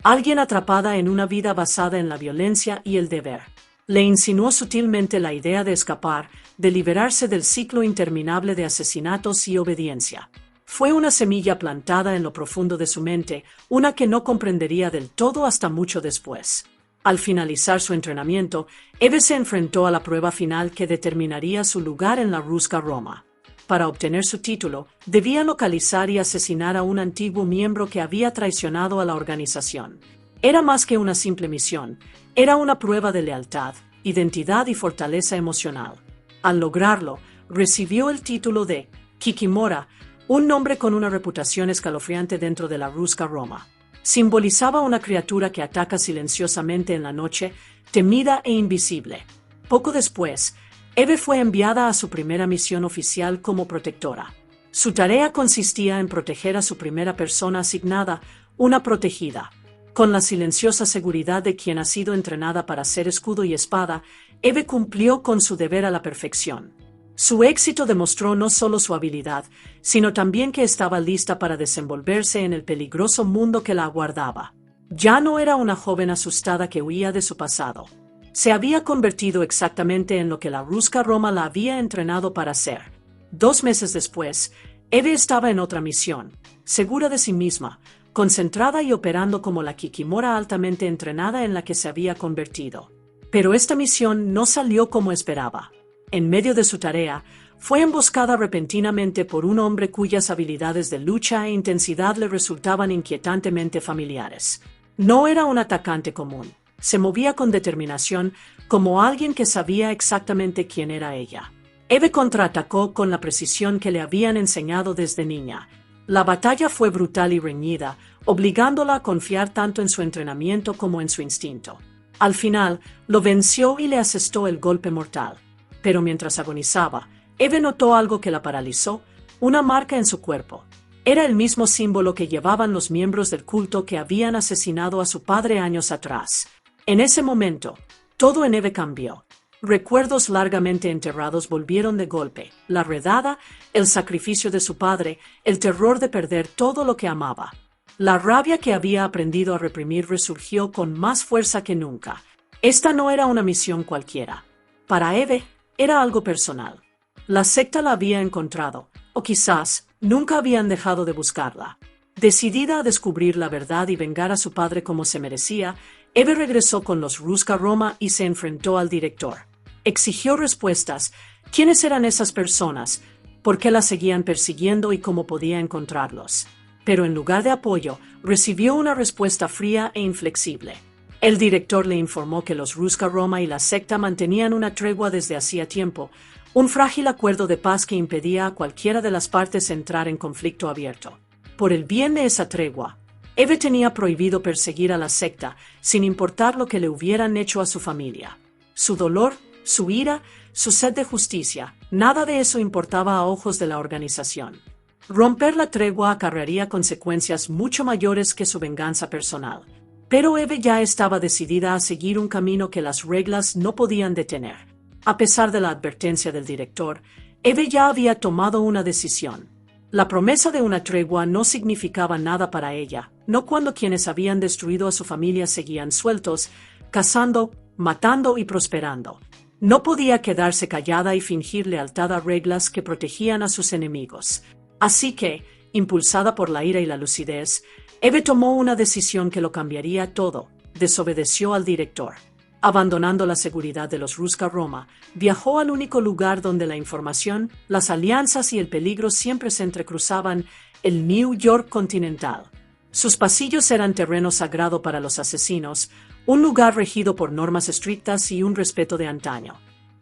Alguien atrapada en una vida basada en la violencia y el deber. Le insinuó sutilmente la idea de escapar, de liberarse del ciclo interminable de asesinatos y obediencia. Fue una semilla plantada en lo profundo de su mente, una que no comprendería del todo hasta mucho después. Al finalizar su entrenamiento, Eve se enfrentó a la prueba final que determinaría su lugar en la Ruska Roma. Para obtener su título, debía localizar y asesinar a un antiguo miembro que había traicionado a la organización. Era más que una simple misión, era una prueba de lealtad, identidad y fortaleza emocional. Al lograrlo, recibió el título de Kikimora, un nombre con una reputación escalofriante dentro de la Ruska Roma. Simbolizaba una criatura que ataca silenciosamente en la noche, temida e invisible. Poco después, Eve fue enviada a su primera misión oficial como protectora. Su tarea consistía en proteger a su primera persona asignada, una protegida. Con la silenciosa seguridad de quien ha sido entrenada para ser escudo y espada, Eve cumplió con su deber a la perfección. Su éxito demostró no solo su habilidad, sino también que estaba lista para desenvolverse en el peligroso mundo que la aguardaba. Ya no era una joven asustada que huía de su pasado. Se había convertido exactamente en lo que la Ruska Roma la había entrenado para ser. 2 meses después, Eve estaba en otra misión, segura de sí misma, concentrada y operando como la Kikimora altamente entrenada en la que se había convertido. Pero esta misión no salió como esperaba. En medio de su tarea, fue emboscada repentinamente por un hombre cuyas habilidades de lucha e intensidad le resultaban inquietantemente familiares. No era un atacante común. Se movía con determinación, como alguien que sabía exactamente quién era ella. Eve contraatacó con la precisión que le habían enseñado desde niña. La batalla fue brutal y reñida, obligándola a confiar tanto en su entrenamiento como en su instinto. Al final, lo venció y le asestó el golpe mortal. Pero mientras agonizaba, Eve notó algo que la paralizó, una marca en su cuerpo. Era el mismo símbolo que llevaban los miembros del culto que habían asesinado a su padre años atrás. En ese momento, todo en Eve cambió. Recuerdos largamente enterrados volvieron de golpe, la redada, el sacrificio de su padre, el terror de perder todo lo que amaba. La rabia que había aprendido a reprimir resurgió con más fuerza que nunca. Esta no era una misión cualquiera. Para Eve, era algo personal. La secta la había encontrado, o quizás nunca habían dejado de buscarla. Decidida a descubrir la verdad y vengar a su padre como se merecía, Eve regresó con los Ruska Roma y se enfrentó al director. Exigió respuestas. ¿Quiénes eran esas personas? ¿Por qué las seguían persiguiendo y cómo podía encontrarlos? Pero en lugar de apoyo, recibió una respuesta fría e inflexible. El director le informó que los Ruska Roma y la secta mantenían una tregua desde hacía tiempo, un frágil acuerdo de paz que impedía a cualquiera de las partes entrar en conflicto abierto. Por el bien de esa tregua, Eve tenía prohibido perseguir a la secta, sin importar lo que le hubieran hecho a su familia. Su dolor, su ira, su sed de justicia, nada de eso importaba a ojos de la organización. Romper la tregua acarrearía consecuencias mucho mayores que su venganza personal. Pero Eve ya estaba decidida a seguir un camino que las reglas no podían detener. A pesar de la advertencia del director, Eve ya había tomado una decisión. La promesa de una tregua no significaba nada para ella, no cuando quienes habían destruido a su familia seguían sueltos, cazando, matando y prosperando. No podía quedarse callada y fingir lealtad a reglas que protegían a sus enemigos. Así que, impulsada por la ira y la lucidez, Eve tomó una decisión que lo cambiaría todo. Desobedeció al director. Abandonando la seguridad de los Ruska Roma, viajó al único lugar donde la información, las alianzas y el peligro siempre se entrecruzaban, el New York Continental. Sus pasillos eran terreno sagrado para los asesinos, un lugar regido por normas estrictas y un respeto de antaño.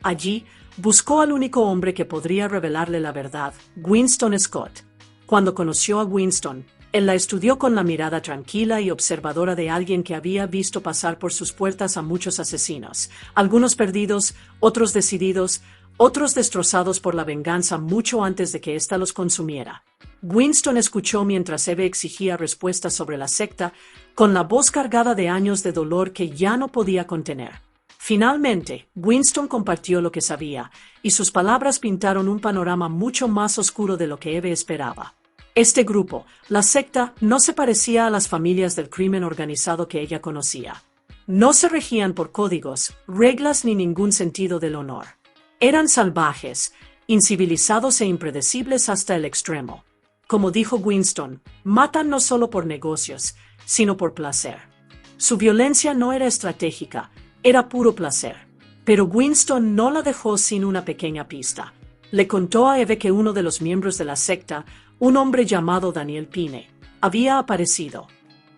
Allí, buscó al único hombre que podría revelarle la verdad, Winston Scott. Cuando conoció a Winston, él la estudió con la mirada tranquila y observadora de alguien que había visto pasar por sus puertas a muchos asesinos, algunos perdidos, otros decididos, otros destrozados por la venganza mucho antes de que ésta los consumiera. Winston escuchó mientras Eve exigía respuestas sobre la secta, con la voz cargada de años de dolor que ya no podía contener. Finalmente, Winston compartió lo que sabía, y sus palabras pintaron un panorama mucho más oscuro de lo que Eve esperaba. Este grupo, la secta, no se parecía a las familias del crimen organizado que ella conocía. No se regían por códigos, reglas ni ningún sentido del honor. Eran salvajes, incivilizados e impredecibles hasta el extremo. Como dijo Winston, matan no solo por negocios, sino por placer. Su violencia no era estratégica, era puro placer. Pero Winston no la dejó sin una pequeña pista. Le contó a Eve que uno de los miembros de la secta, un hombre llamado Daniel Pine, había aparecido.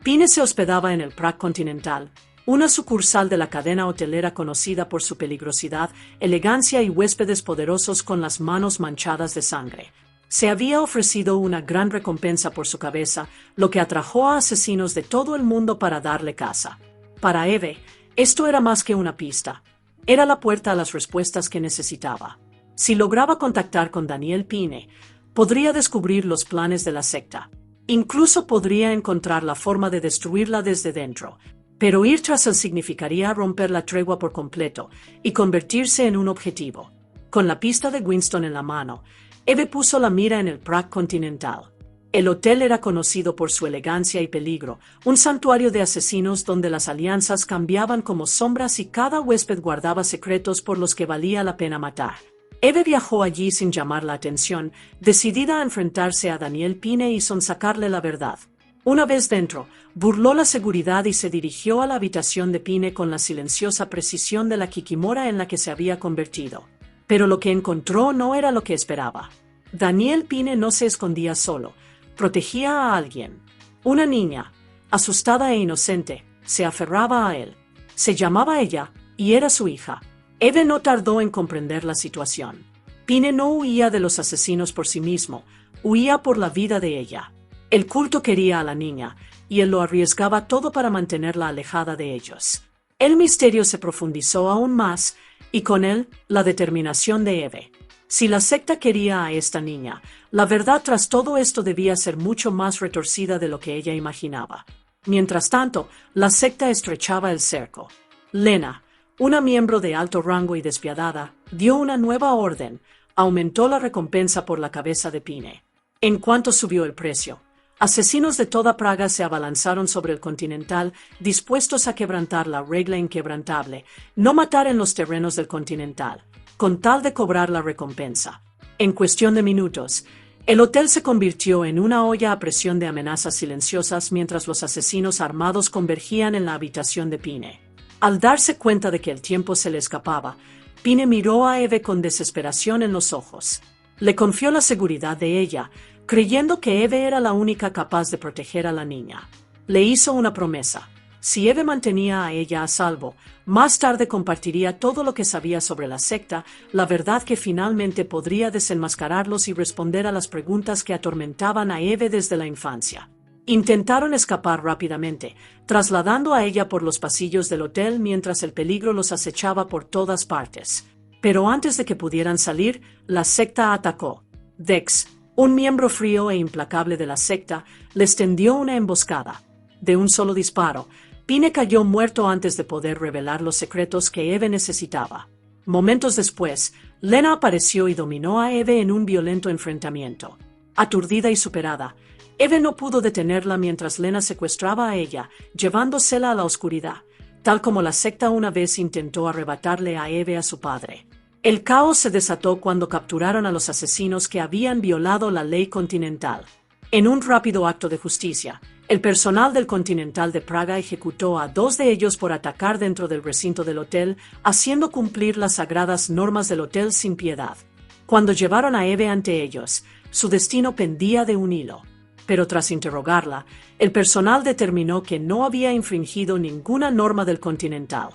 Pine se hospedaba en el Prague Continental, una sucursal de la cadena hotelera conocida por su peligrosidad, elegancia y huéspedes poderosos con las manos manchadas de sangre. Se había ofrecido una gran recompensa por su cabeza, lo que atrajo a asesinos de todo el mundo para darle caza. Para Eve, esto era más que una pista. Era la puerta a las respuestas que necesitaba. Si lograba contactar con Daniel Pine, podría descubrir los planes de la secta. Incluso podría encontrar la forma de destruirla desde dentro. Pero ir tras él significaría romper la tregua por completo y convertirse en un objetivo. Con la pista de Winston en la mano, Eve puso la mira en el Prague Continental. El hotel era conocido por su elegancia y peligro, un santuario de asesinos donde las alianzas cambiaban como sombras y cada huésped guardaba secretos por los que valía la pena matar. Eve viajó allí sin llamar la atención, decidida a enfrentarse a Daniel Pine y sonsacarle la verdad. Una vez dentro, burló la seguridad y se dirigió a la habitación de Pine con la silenciosa precisión de la kikimora en la que se había convertido. Pero lo que encontró no era lo que esperaba. Daniel Pine no se escondía solo, protegía a alguien. Una niña, asustada e inocente, se aferraba a él. Se llamaba ella, y era su hija. Eve no tardó en comprender la situación. Pine no huía de los asesinos por sí mismo, huía por la vida de ella. El culto quería a la niña, y él lo arriesgaba todo para mantenerla alejada de ellos. El misterio se profundizó aún más, y con él, la determinación de Eve. Si la secta quería a esta niña, la verdad tras todo esto debía ser mucho más retorcida de lo que ella imaginaba. Mientras tanto, la secta estrechaba el cerco. Lena, una miembro de alto rango y despiadada, dio una nueva orden, aumentó la recompensa por la cabeza de Pine. En cuanto subió el precio, asesinos de toda Praga se abalanzaron sobre el Continental, dispuestos a quebrantar la regla inquebrantable, no matar en los terrenos del Continental, con tal de cobrar la recompensa. En cuestión de minutos, el hotel se convirtió en una olla a presión de amenazas silenciosas mientras los asesinos armados convergían en la habitación de Pine. Al darse cuenta de que el tiempo se le escapaba, Pine miró a Eve con desesperación en los ojos. Le confió la seguridad de ella, creyendo que Eve era la única capaz de proteger a la niña. Le hizo una promesa. Si Eve mantenía a ella a salvo, más tarde compartiría todo lo que sabía sobre la secta, la verdad que finalmente podría desenmascararlos y responder a las preguntas que atormentaban a Eve desde la infancia. Intentaron escapar rápidamente, trasladando a ella por los pasillos del hotel mientras el peligro los acechaba por todas partes. Pero antes de que pudieran salir, la secta atacó. Dex, un miembro frío e implacable de la secta, les tendió una emboscada. De un solo disparo, Pine cayó muerto antes de poder revelar los secretos que Eve necesitaba. Momentos después, Lena apareció y dominó a Eve en un violento enfrentamiento. Aturdida y superada, Eve no pudo detenerla mientras Lena secuestraba a ella, llevándosela a la oscuridad, tal como la secta una vez intentó arrebatarle a Eve a su padre. El caos se desató cuando capturaron a los asesinos que habían violado la ley continental. En un rápido acto de justicia, el personal del Continental de Praga ejecutó a 2 de ellos por atacar dentro del recinto del hotel, haciendo cumplir las sagradas normas del hotel sin piedad. Cuando llevaron a Eve ante ellos, su destino pendía de un hilo. Pero tras interrogarla, el personal determinó que no había infringido ninguna norma del Continental.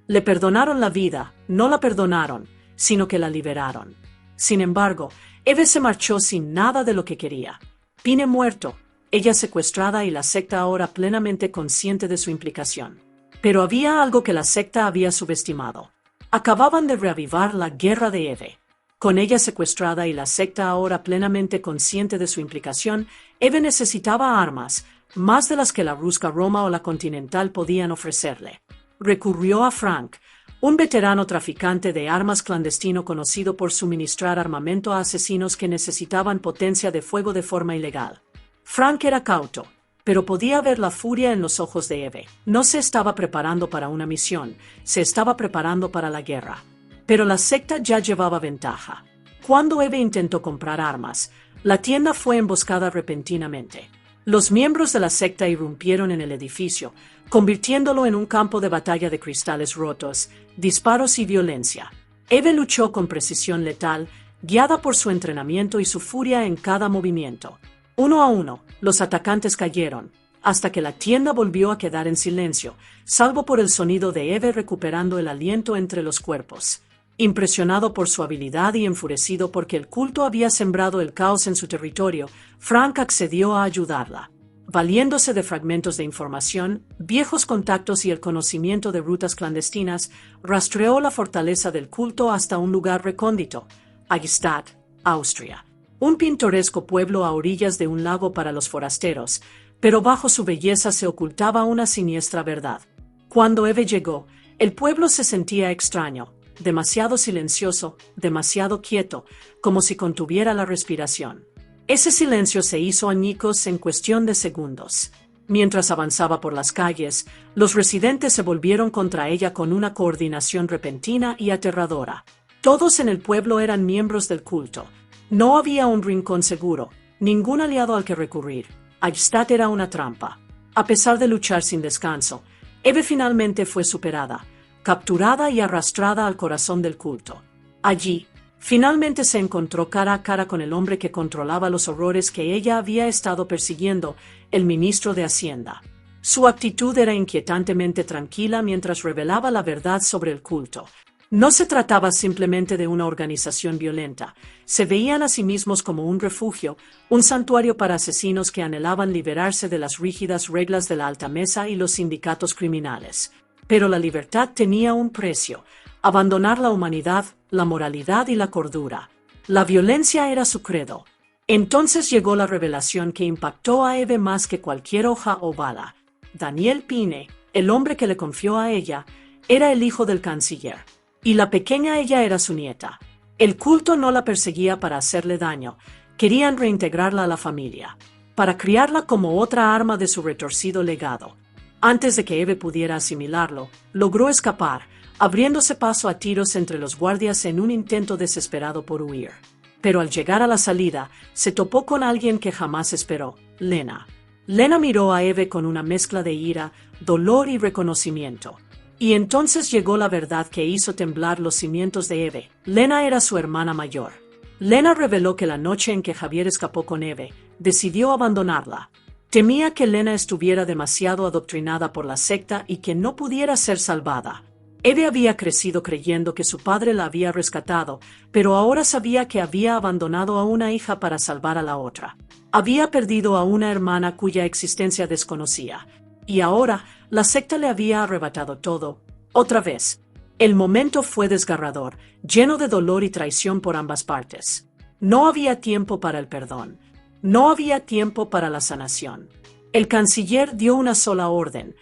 Le perdonaron la vida, no la perdonaron, sino que la liberaron. Sin embargo, Eve se marchó sin nada de lo que quería. Pine muerto, ella secuestrada y la secta ahora plenamente consciente de su implicación. Pero había algo que la secta había subestimado. Acababan de reavivar la guerra de Eve. Con ella secuestrada y la secta ahora plenamente consciente de su implicación, Eve necesitaba armas, más de las que la Ruska Roma o la Continental podían ofrecerle. Recurrió a Frank, un veterano traficante de armas clandestino conocido por suministrar armamento a asesinos que necesitaban potencia de fuego de forma ilegal. Frank era cauto, pero podía ver la furia en los ojos de Eve. No se estaba preparando para una misión, se estaba preparando para la guerra. Pero la secta ya llevaba ventaja. Cuando Eve intentó comprar armas, la tienda fue emboscada repentinamente. Los miembros de la secta irrumpieron en el edificio, convirtiéndolo en un campo de batalla de cristales rotos, disparos y violencia. Eve luchó con precisión letal, guiada por su entrenamiento y su furia en cada movimiento. Uno a uno, los atacantes cayeron, hasta que la tienda volvió a quedar en silencio, salvo por el sonido de Eve recuperando el aliento entre los cuerpos. Impresionado por su habilidad y enfurecido porque el culto había sembrado el caos en su territorio, Frank accedió a ayudarla. Valiéndose de fragmentos de información, viejos contactos y el conocimiento de rutas clandestinas, rastreó la fortaleza del culto hasta un lugar recóndito, Eichstätt, Austria. Un pintoresco pueblo a orillas de un lago para los forasteros, pero bajo su belleza se ocultaba una siniestra verdad. Cuando Eve llegó, el pueblo se sentía extraño, demasiado silencioso, demasiado quieto, como si contuviera la respiración. Ese silencio se hizo añicos en cuestión de segundos. Mientras avanzaba por las calles, los residentes se volvieron contra ella con una coordinación repentina y aterradora. Todos en el pueblo eran miembros del culto. No había un rincón seguro, ningún aliado al que recurrir. Eichstätt era una trampa. A pesar de luchar sin descanso, Eve finalmente fue superada, capturada y arrastrada al corazón del culto. Allí, finalmente se encontró cara a cara con el hombre que controlaba los horrores que ella había estado persiguiendo, el ministro de Hacienda. Su actitud era inquietantemente tranquila mientras revelaba la verdad sobre el culto. No se trataba simplemente de una organización violenta, se veían a sí mismos como un refugio, un santuario para asesinos que anhelaban liberarse de las rígidas reglas de la alta mesa y los sindicatos criminales. Pero la libertad tenía un precio: abandonar la humanidad, la moralidad y la cordura. La violencia era su credo. Entonces llegó la revelación que impactó a Eve más que cualquier hoja o bala. Daniel Pine, el hombre que le confió a ella, era el hijo del canciller. Y la pequeña ella era su nieta. El culto no la perseguía para hacerle daño, querían reintegrarla a la familia, para criarla como otra arma de su retorcido legado. Antes de que Eve pudiera asimilarlo, logró escapar, abriéndose paso a tiros entre los guardias en un intento desesperado por huir. Pero al llegar a la salida, se topó con alguien que jamás esperó, Lena. Lena miró a Eve con una mezcla de ira, dolor y reconocimiento. Y entonces llegó la verdad que hizo temblar los cimientos de Eve. Lena era su hermana mayor. Lena reveló que la noche en que Javier escapó con Eve, decidió abandonarla. Temía que Lena estuviera demasiado adoctrinada por la secta y que no pudiera ser salvada. Eve había crecido creyendo que su padre la había rescatado, pero ahora sabía que había abandonado a una hija para salvar a la otra. Había perdido a una hermana cuya existencia desconocía. Y ahora, la secta le había arrebatado todo, otra vez. El momento fue desgarrador, lleno de dolor y traición por ambas partes. No había tiempo para el perdón. No había tiempo para la sanación. El canciller dio una sola orden.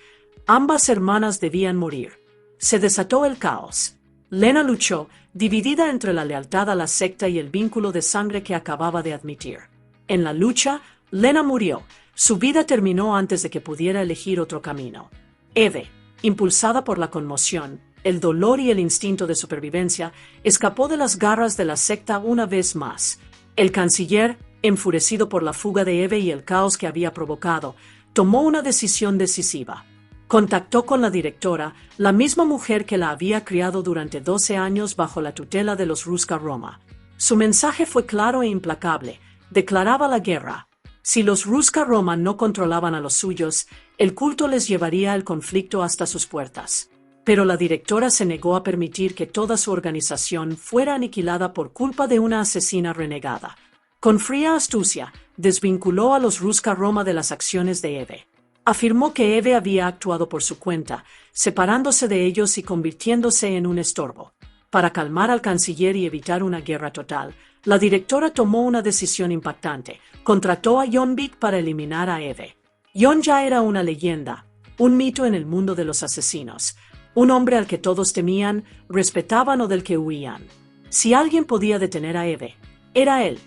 Ambas hermanas debían morir. Se desató el caos. Lena luchó, dividida entre la lealtad a la secta y el vínculo de sangre que acababa de admitir. En la lucha, Lena murió. Su vida terminó antes de que pudiera elegir otro camino. Eve, impulsada por la conmoción, el dolor y el instinto de supervivencia, escapó de las garras de la secta una vez más. El canciller, enfurecido por la fuga de Eve y el caos que había provocado, tomó una decisión decisiva. Contactó con la directora, la misma mujer que la había criado durante 12 años bajo la tutela de los Ruska Roma. Su mensaje fue claro e implacable: declaraba la guerra. Si los Ruska Roma no controlaban a los suyos, el culto les llevaría el conflicto hasta sus puertas. Pero la directora se negó a permitir que toda su organización fuera aniquilada por culpa de una asesina renegada. Con fría astucia, desvinculó a los Ruska Roma de las acciones de Eve. Afirmó que Eve había actuado por su cuenta, separándose de ellos y convirtiéndose en un estorbo. Para calmar al canciller y evitar una guerra total, la directora tomó una decisión impactante. Contrató a Jon Vik para eliminar a Eve. Jon ya era una leyenda, un mito en el mundo de los asesinos, un hombre al que todos temían, respetaban o del que huían. Si alguien podía detener a Eve, era él.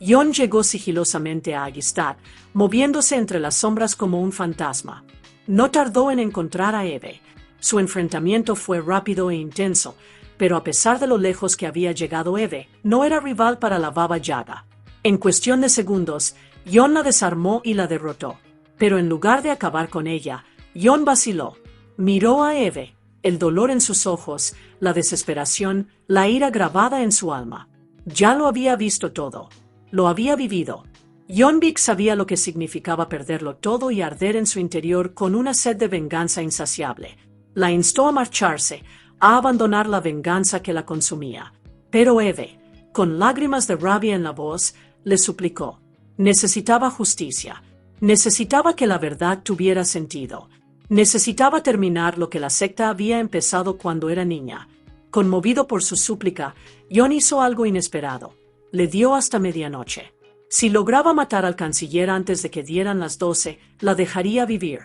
Jon llegó sigilosamente a Agistad, moviéndose entre las sombras como un fantasma. No tardó en encontrar a Eve. Su enfrentamiento fue rápido e intenso, pero a pesar de lo lejos que había llegado Eve, no era rival para la Baba Yaga. En cuestión de segundos, Jon la desarmó y la derrotó. Pero en lugar de acabar con ella, Jon vaciló. Miró a Eve, el dolor en sus ojos, la desesperación, la ira grabada en su alma. Ya lo había visto todo. Lo había vivido. Jon Vik sabía lo que significaba perderlo todo y arder en su interior con una sed de venganza insaciable. La instó a marcharse, a abandonar la venganza que la consumía. Pero Eve, con lágrimas de rabia en la voz, le suplicó. Necesitaba justicia. Necesitaba que la verdad tuviera sentido. Necesitaba terminar lo que la secta había empezado cuando era niña. Conmovido por su súplica, Jon hizo algo inesperado. Le dio hasta medianoche. Si lograba matar al canciller antes de que dieran las 12, la dejaría vivir.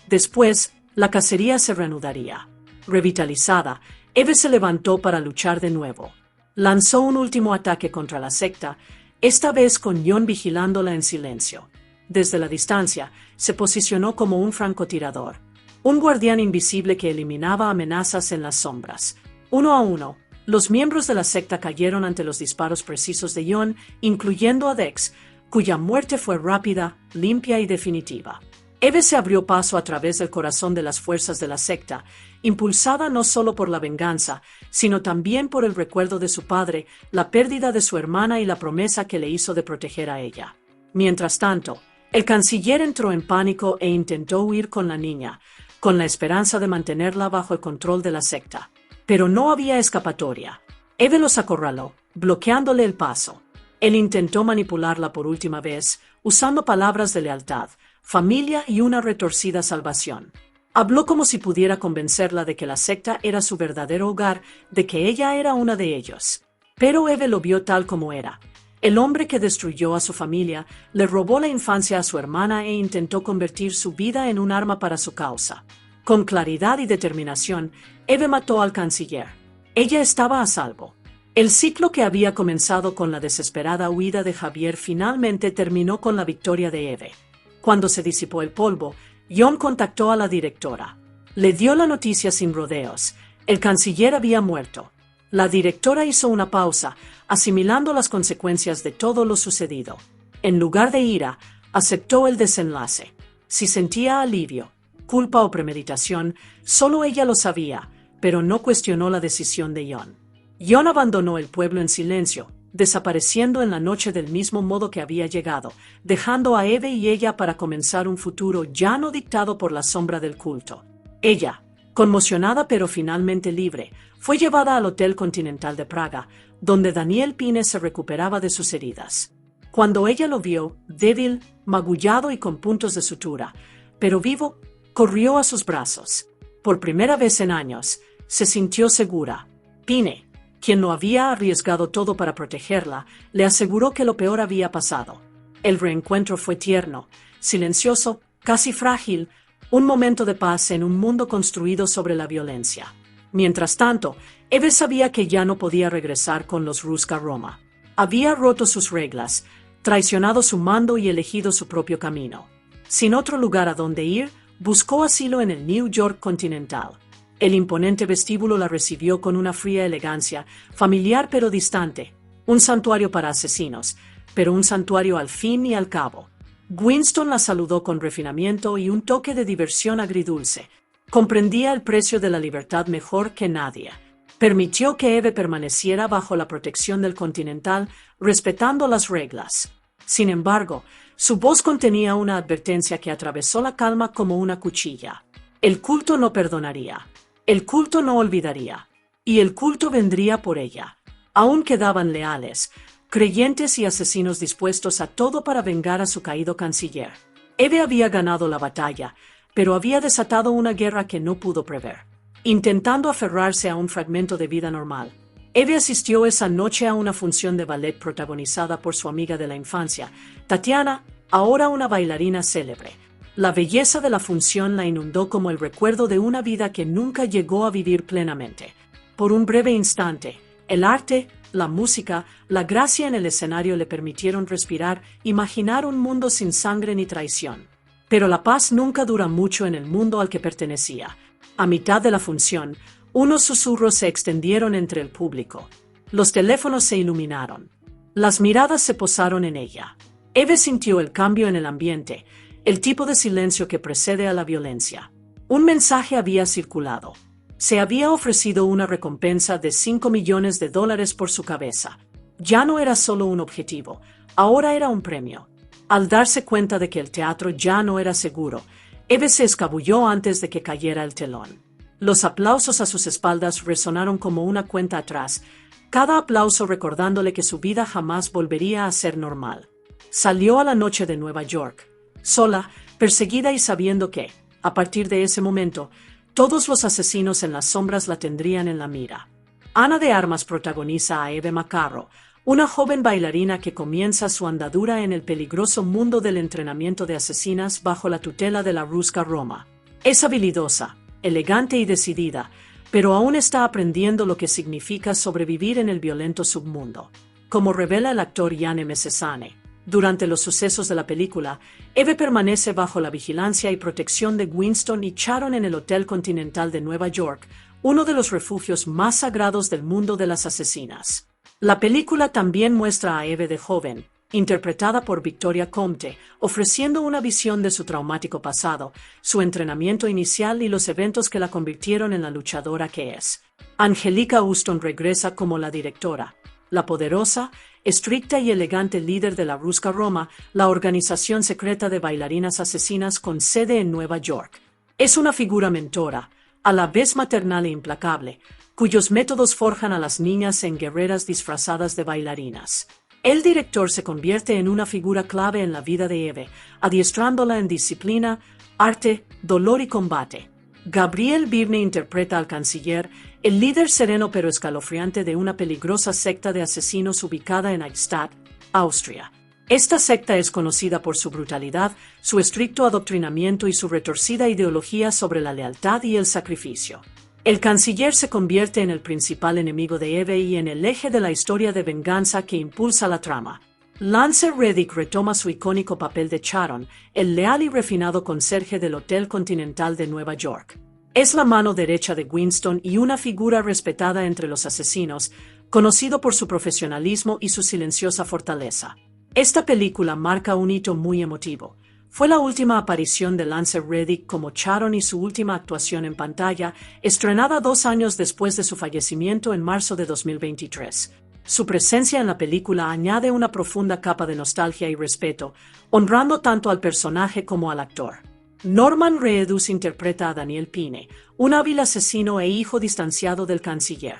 Después, la cacería se reanudaría. Revitalizada, Eve se levantó para luchar de nuevo. Lanzó un último ataque contra la secta, esta vez con Jon vigilándola en silencio. Desde la distancia, se posicionó como un francotirador. Un guardián invisible que eliminaba amenazas en las sombras. Uno a uno, los miembros de la secta cayeron ante los disparos precisos de Jon, incluyendo a Dex, cuya muerte fue rápida, limpia y definitiva. Eve se abrió paso a través del corazón de las fuerzas de la secta, impulsada no solo por la venganza, sino también por el recuerdo de su padre, la pérdida de su hermana y la promesa que le hizo de proteger a ella. Mientras tanto, el canciller entró en pánico e intentó huir con la niña, con la esperanza de mantenerla bajo el control de la secta. Pero no había escapatoria. Eve los acorraló, bloqueándole el paso. Él intentó manipularla por última vez, usando palabras de lealtad, familia y una retorcida salvación. Habló como si pudiera convencerla de que la secta era su verdadero hogar, de que ella era una de ellos. Pero Eve lo vio tal como era. El hombre que destruyó a su familia, le robó la infancia a su hermana e intentó convertir su vida en un arma para su causa. Con claridad y determinación, Eve mató al canciller. Ella estaba a salvo. El ciclo que había comenzado con la desesperada huida de Javier finalmente terminó con la victoria de Eve. Cuando se disipó el polvo, Jon contactó a la directora. Le dio la noticia sin rodeos. El canciller había muerto. La directora hizo una pausa, asimilando las consecuencias de todo lo sucedido. En lugar de ira, aceptó el desenlace. Si sentía alivio, culpa o premeditación, solo ella lo sabía, pero no cuestionó la decisión de Jon. Jon abandonó el pueblo en silencio, desapareciendo en la noche del mismo modo que había llegado, dejando a Eve y ella para comenzar un futuro ya no dictado por la sombra del culto. Ella, conmocionada pero finalmente libre, fue llevada al Hotel Continental de Praga, donde Daniel Pine se recuperaba de sus heridas. Cuando ella lo vio, débil, magullado y con puntos de sutura, pero vivo, corrió a sus brazos. Por primera vez en años, se sintió segura. Pine, quien lo había arriesgado todo para protegerla, le aseguró que lo peor había pasado. El reencuentro fue tierno, silencioso, casi frágil, un momento de paz en un mundo construido sobre la violencia. Mientras tanto, Eve sabía que ya no podía regresar con los Ruska Roma. Había roto sus reglas, traicionado su mando y elegido su propio camino. Sin otro lugar a donde ir, buscó asilo en el New York Continental. El imponente vestíbulo la recibió con una fría elegancia, familiar pero distante. Un santuario para asesinos, pero un santuario al fin y al cabo. Winston la saludó con refinamiento y un toque de diversión agridulce. Comprendía el precio de la libertad mejor que nadie. Permitió que Eve permaneciera bajo la protección del Continental, respetando las reglas. Sin embargo, su voz contenía una advertencia que atravesó la calma como una cuchilla. El culto no perdonaría. El culto no olvidaría. Y el culto vendría por ella. Aún quedaban leales, creyentes y asesinos dispuestos a todo para vengar a su caído canciller. Eve había ganado la batalla, pero había desatado una guerra que no pudo prever. Intentando aferrarse a un fragmento de vida normal, Eve asistió esa noche a una función de ballet protagonizada por su amiga de la infancia, Tatiana, ahora una bailarina célebre. La belleza de la función la inundó como el recuerdo de una vida que nunca llegó a vivir plenamente. Por un breve instante, el arte, la música, la gracia en el escenario le permitieron respirar, imaginar un mundo sin sangre ni traición. Pero la paz nunca dura mucho en el mundo al que pertenecía. A mitad de la función, unos susurros se extendieron entre el público. Los teléfonos se iluminaron. Las miradas se posaron en ella. Eve sintió el cambio en el ambiente, el tipo de silencio que precede a la violencia. Un mensaje había circulado. Se había ofrecido una recompensa de $5 millones por su cabeza. Ya no era solo un objetivo, ahora era un premio. Al darse cuenta de que el teatro ya no era seguro, Eve se escabulló antes de que cayera el telón. Los aplausos a sus espaldas resonaron como una cuenta atrás, cada aplauso recordándole que su vida jamás volvería a ser normal. Salió a la noche de Nueva York, sola, perseguida y sabiendo que, a partir de ese momento, todos los asesinos en las sombras la tendrían en la mira. Ana de Armas protagoniza a Eve Macarro, una joven bailarina que comienza su andadura en el peligroso mundo del entrenamiento de asesinas bajo la tutela de la Rusca Roma. Es habilidosa, elegante y decidida, pero aún está aprendiendo lo que significa sobrevivir en el violento submundo. Como revela el actor Jan M. Cesane, durante los sucesos de la película, Eve permanece bajo la vigilancia y protección de Winston y Sharon en el Hotel Continental de Nueva York, uno de los refugios más sagrados del mundo de las asesinas. La película también muestra a Eve de joven, interpretada por Victoria Comte, ofreciendo una visión de su traumático pasado, su entrenamiento inicial y los eventos que la convirtieron en la luchadora que es. Angelica Houston regresa como la directora. La poderosa, estricta y elegante líder de la Rusca Roma, la organización secreta de bailarinas asesinas con sede en Nueva York. Es una figura mentora, a la vez maternal e implacable, cuyos métodos forjan a las niñas en guerreras disfrazadas de bailarinas. El director se convierte en una figura clave en la vida de Eve, adiestrándola en disciplina, arte, dolor y combate. Gabriel Byrne interpreta al canciller, el líder sereno pero escalofriante de una peligrosa secta de asesinos ubicada en Eichstätt, Austria. Esta secta es conocida por su brutalidad, su estricto adoctrinamiento y su retorcida ideología sobre la lealtad y el sacrificio. El canciller se convierte en el principal enemigo de Eve y en el eje de la historia de venganza que impulsa la trama. Lance Reddick retoma su icónico papel de Sharon, el leal y refinado conserje del Hotel Continental de Nueva York. Es la mano derecha de Winston y una figura respetada entre los asesinos, conocido por su profesionalismo y su silenciosa fortaleza. Esta película marca un hito muy emotivo. Fue la última aparición de Lance Reddick como Sharon y su última actuación en pantalla, estrenada 2 años después de su fallecimiento en marzo de 2023. Su presencia en la película añade una profunda capa de nostalgia y respeto, honrando tanto al personaje como al actor. Norman Reedus interpreta a Daniel Pine, un hábil asesino e hijo distanciado del canciller.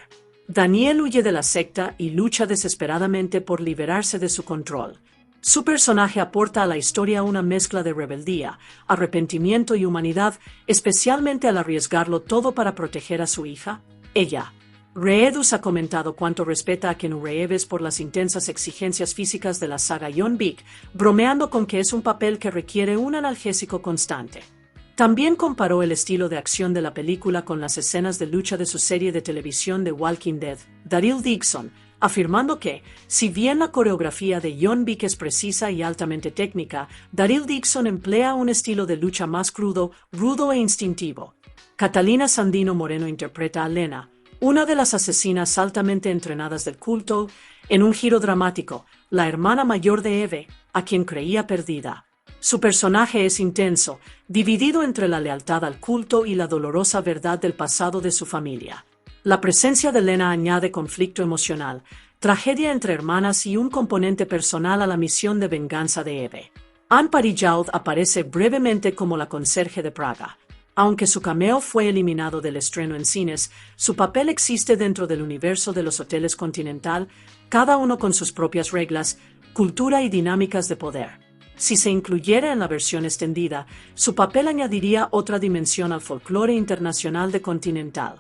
Daniel huye de la secta y lucha desesperadamente por liberarse de su control. Su personaje aporta a la historia una mezcla de rebeldía, arrepentimiento y humanidad, especialmente al arriesgarlo todo para proteger a su hija, ella. Reedus ha comentado cuánto respeta a Keanu Reeves por las intensas exigencias físicas de la saga John Wick, bromeando con que es un papel que requiere un analgésico constante. También comparó el estilo de acción de la película con las escenas de lucha de su serie de televisión The Walking Dead, Daryl Dixon, afirmando que, si bien la coreografía de John Wick es precisa y altamente técnica, Daryl Dixon emplea un estilo de lucha más crudo, rudo e instintivo. Catalina Sandino Moreno interpreta a Lena, una de las asesinas altamente entrenadas del culto, en un giro dramático, la hermana mayor de Eve, a quien creía perdida. Su personaje es intenso, dividido entre la lealtad al culto y la dolorosa verdad del pasado de su familia. La presencia de Lena añade conflicto emocional, tragedia entre hermanas y un componente personal a la misión de venganza de Eve. Anne Parillaud aparece brevemente como la conserje de Praga. Aunque su cameo fue eliminado del estreno en cines, su papel existe dentro del universo de los hoteles Continental, cada uno con sus propias reglas, cultura y dinámicas de poder. Si se incluyera en la versión extendida, su papel añadiría otra dimensión al folclore internacional de Continental.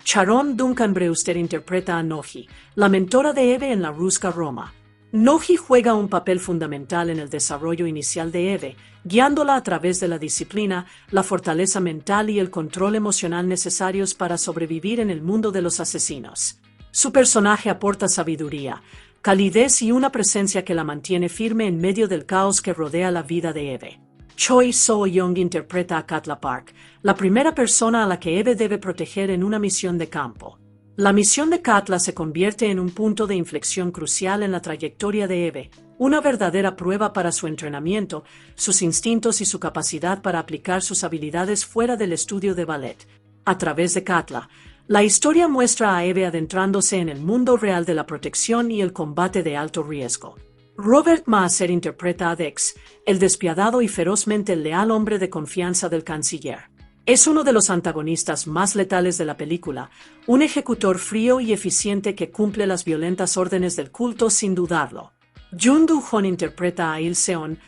Sharon Duncan Brewster interpreta a Noji, la mentora de Eve en la Rusca Roma. Noji juega un papel fundamental en el desarrollo inicial de Eve, guiándola a través de la disciplina, la fortaleza mental y el control emocional necesarios para sobrevivir en el mundo de los asesinos. Su personaje aporta sabiduría, calidez y una presencia que la mantiene firme en medio del caos que rodea la vida de Eve. Choi So-young interpreta a Katla Park, la primera persona a la que Eve debe proteger en una misión de campo. La misión de Katla se convierte en un punto de inflexión crucial en la trayectoria de Eve, una verdadera prueba para su entrenamiento, sus instintos y su capacidad para aplicar sus habilidades fuera del estudio de ballet. A través de Katla, la historia muestra a Eve adentrándose en el mundo real de la protección y el combate de alto riesgo. Robert Maaser interpreta a Dex, el despiadado y ferozmente leal hombre de confianza del canciller. Es uno de los antagonistas más letales de la película, un ejecutor frío y eficiente que cumple las violentas órdenes del culto sin dudarlo. Jun Do-hoon interpreta a Il Seon,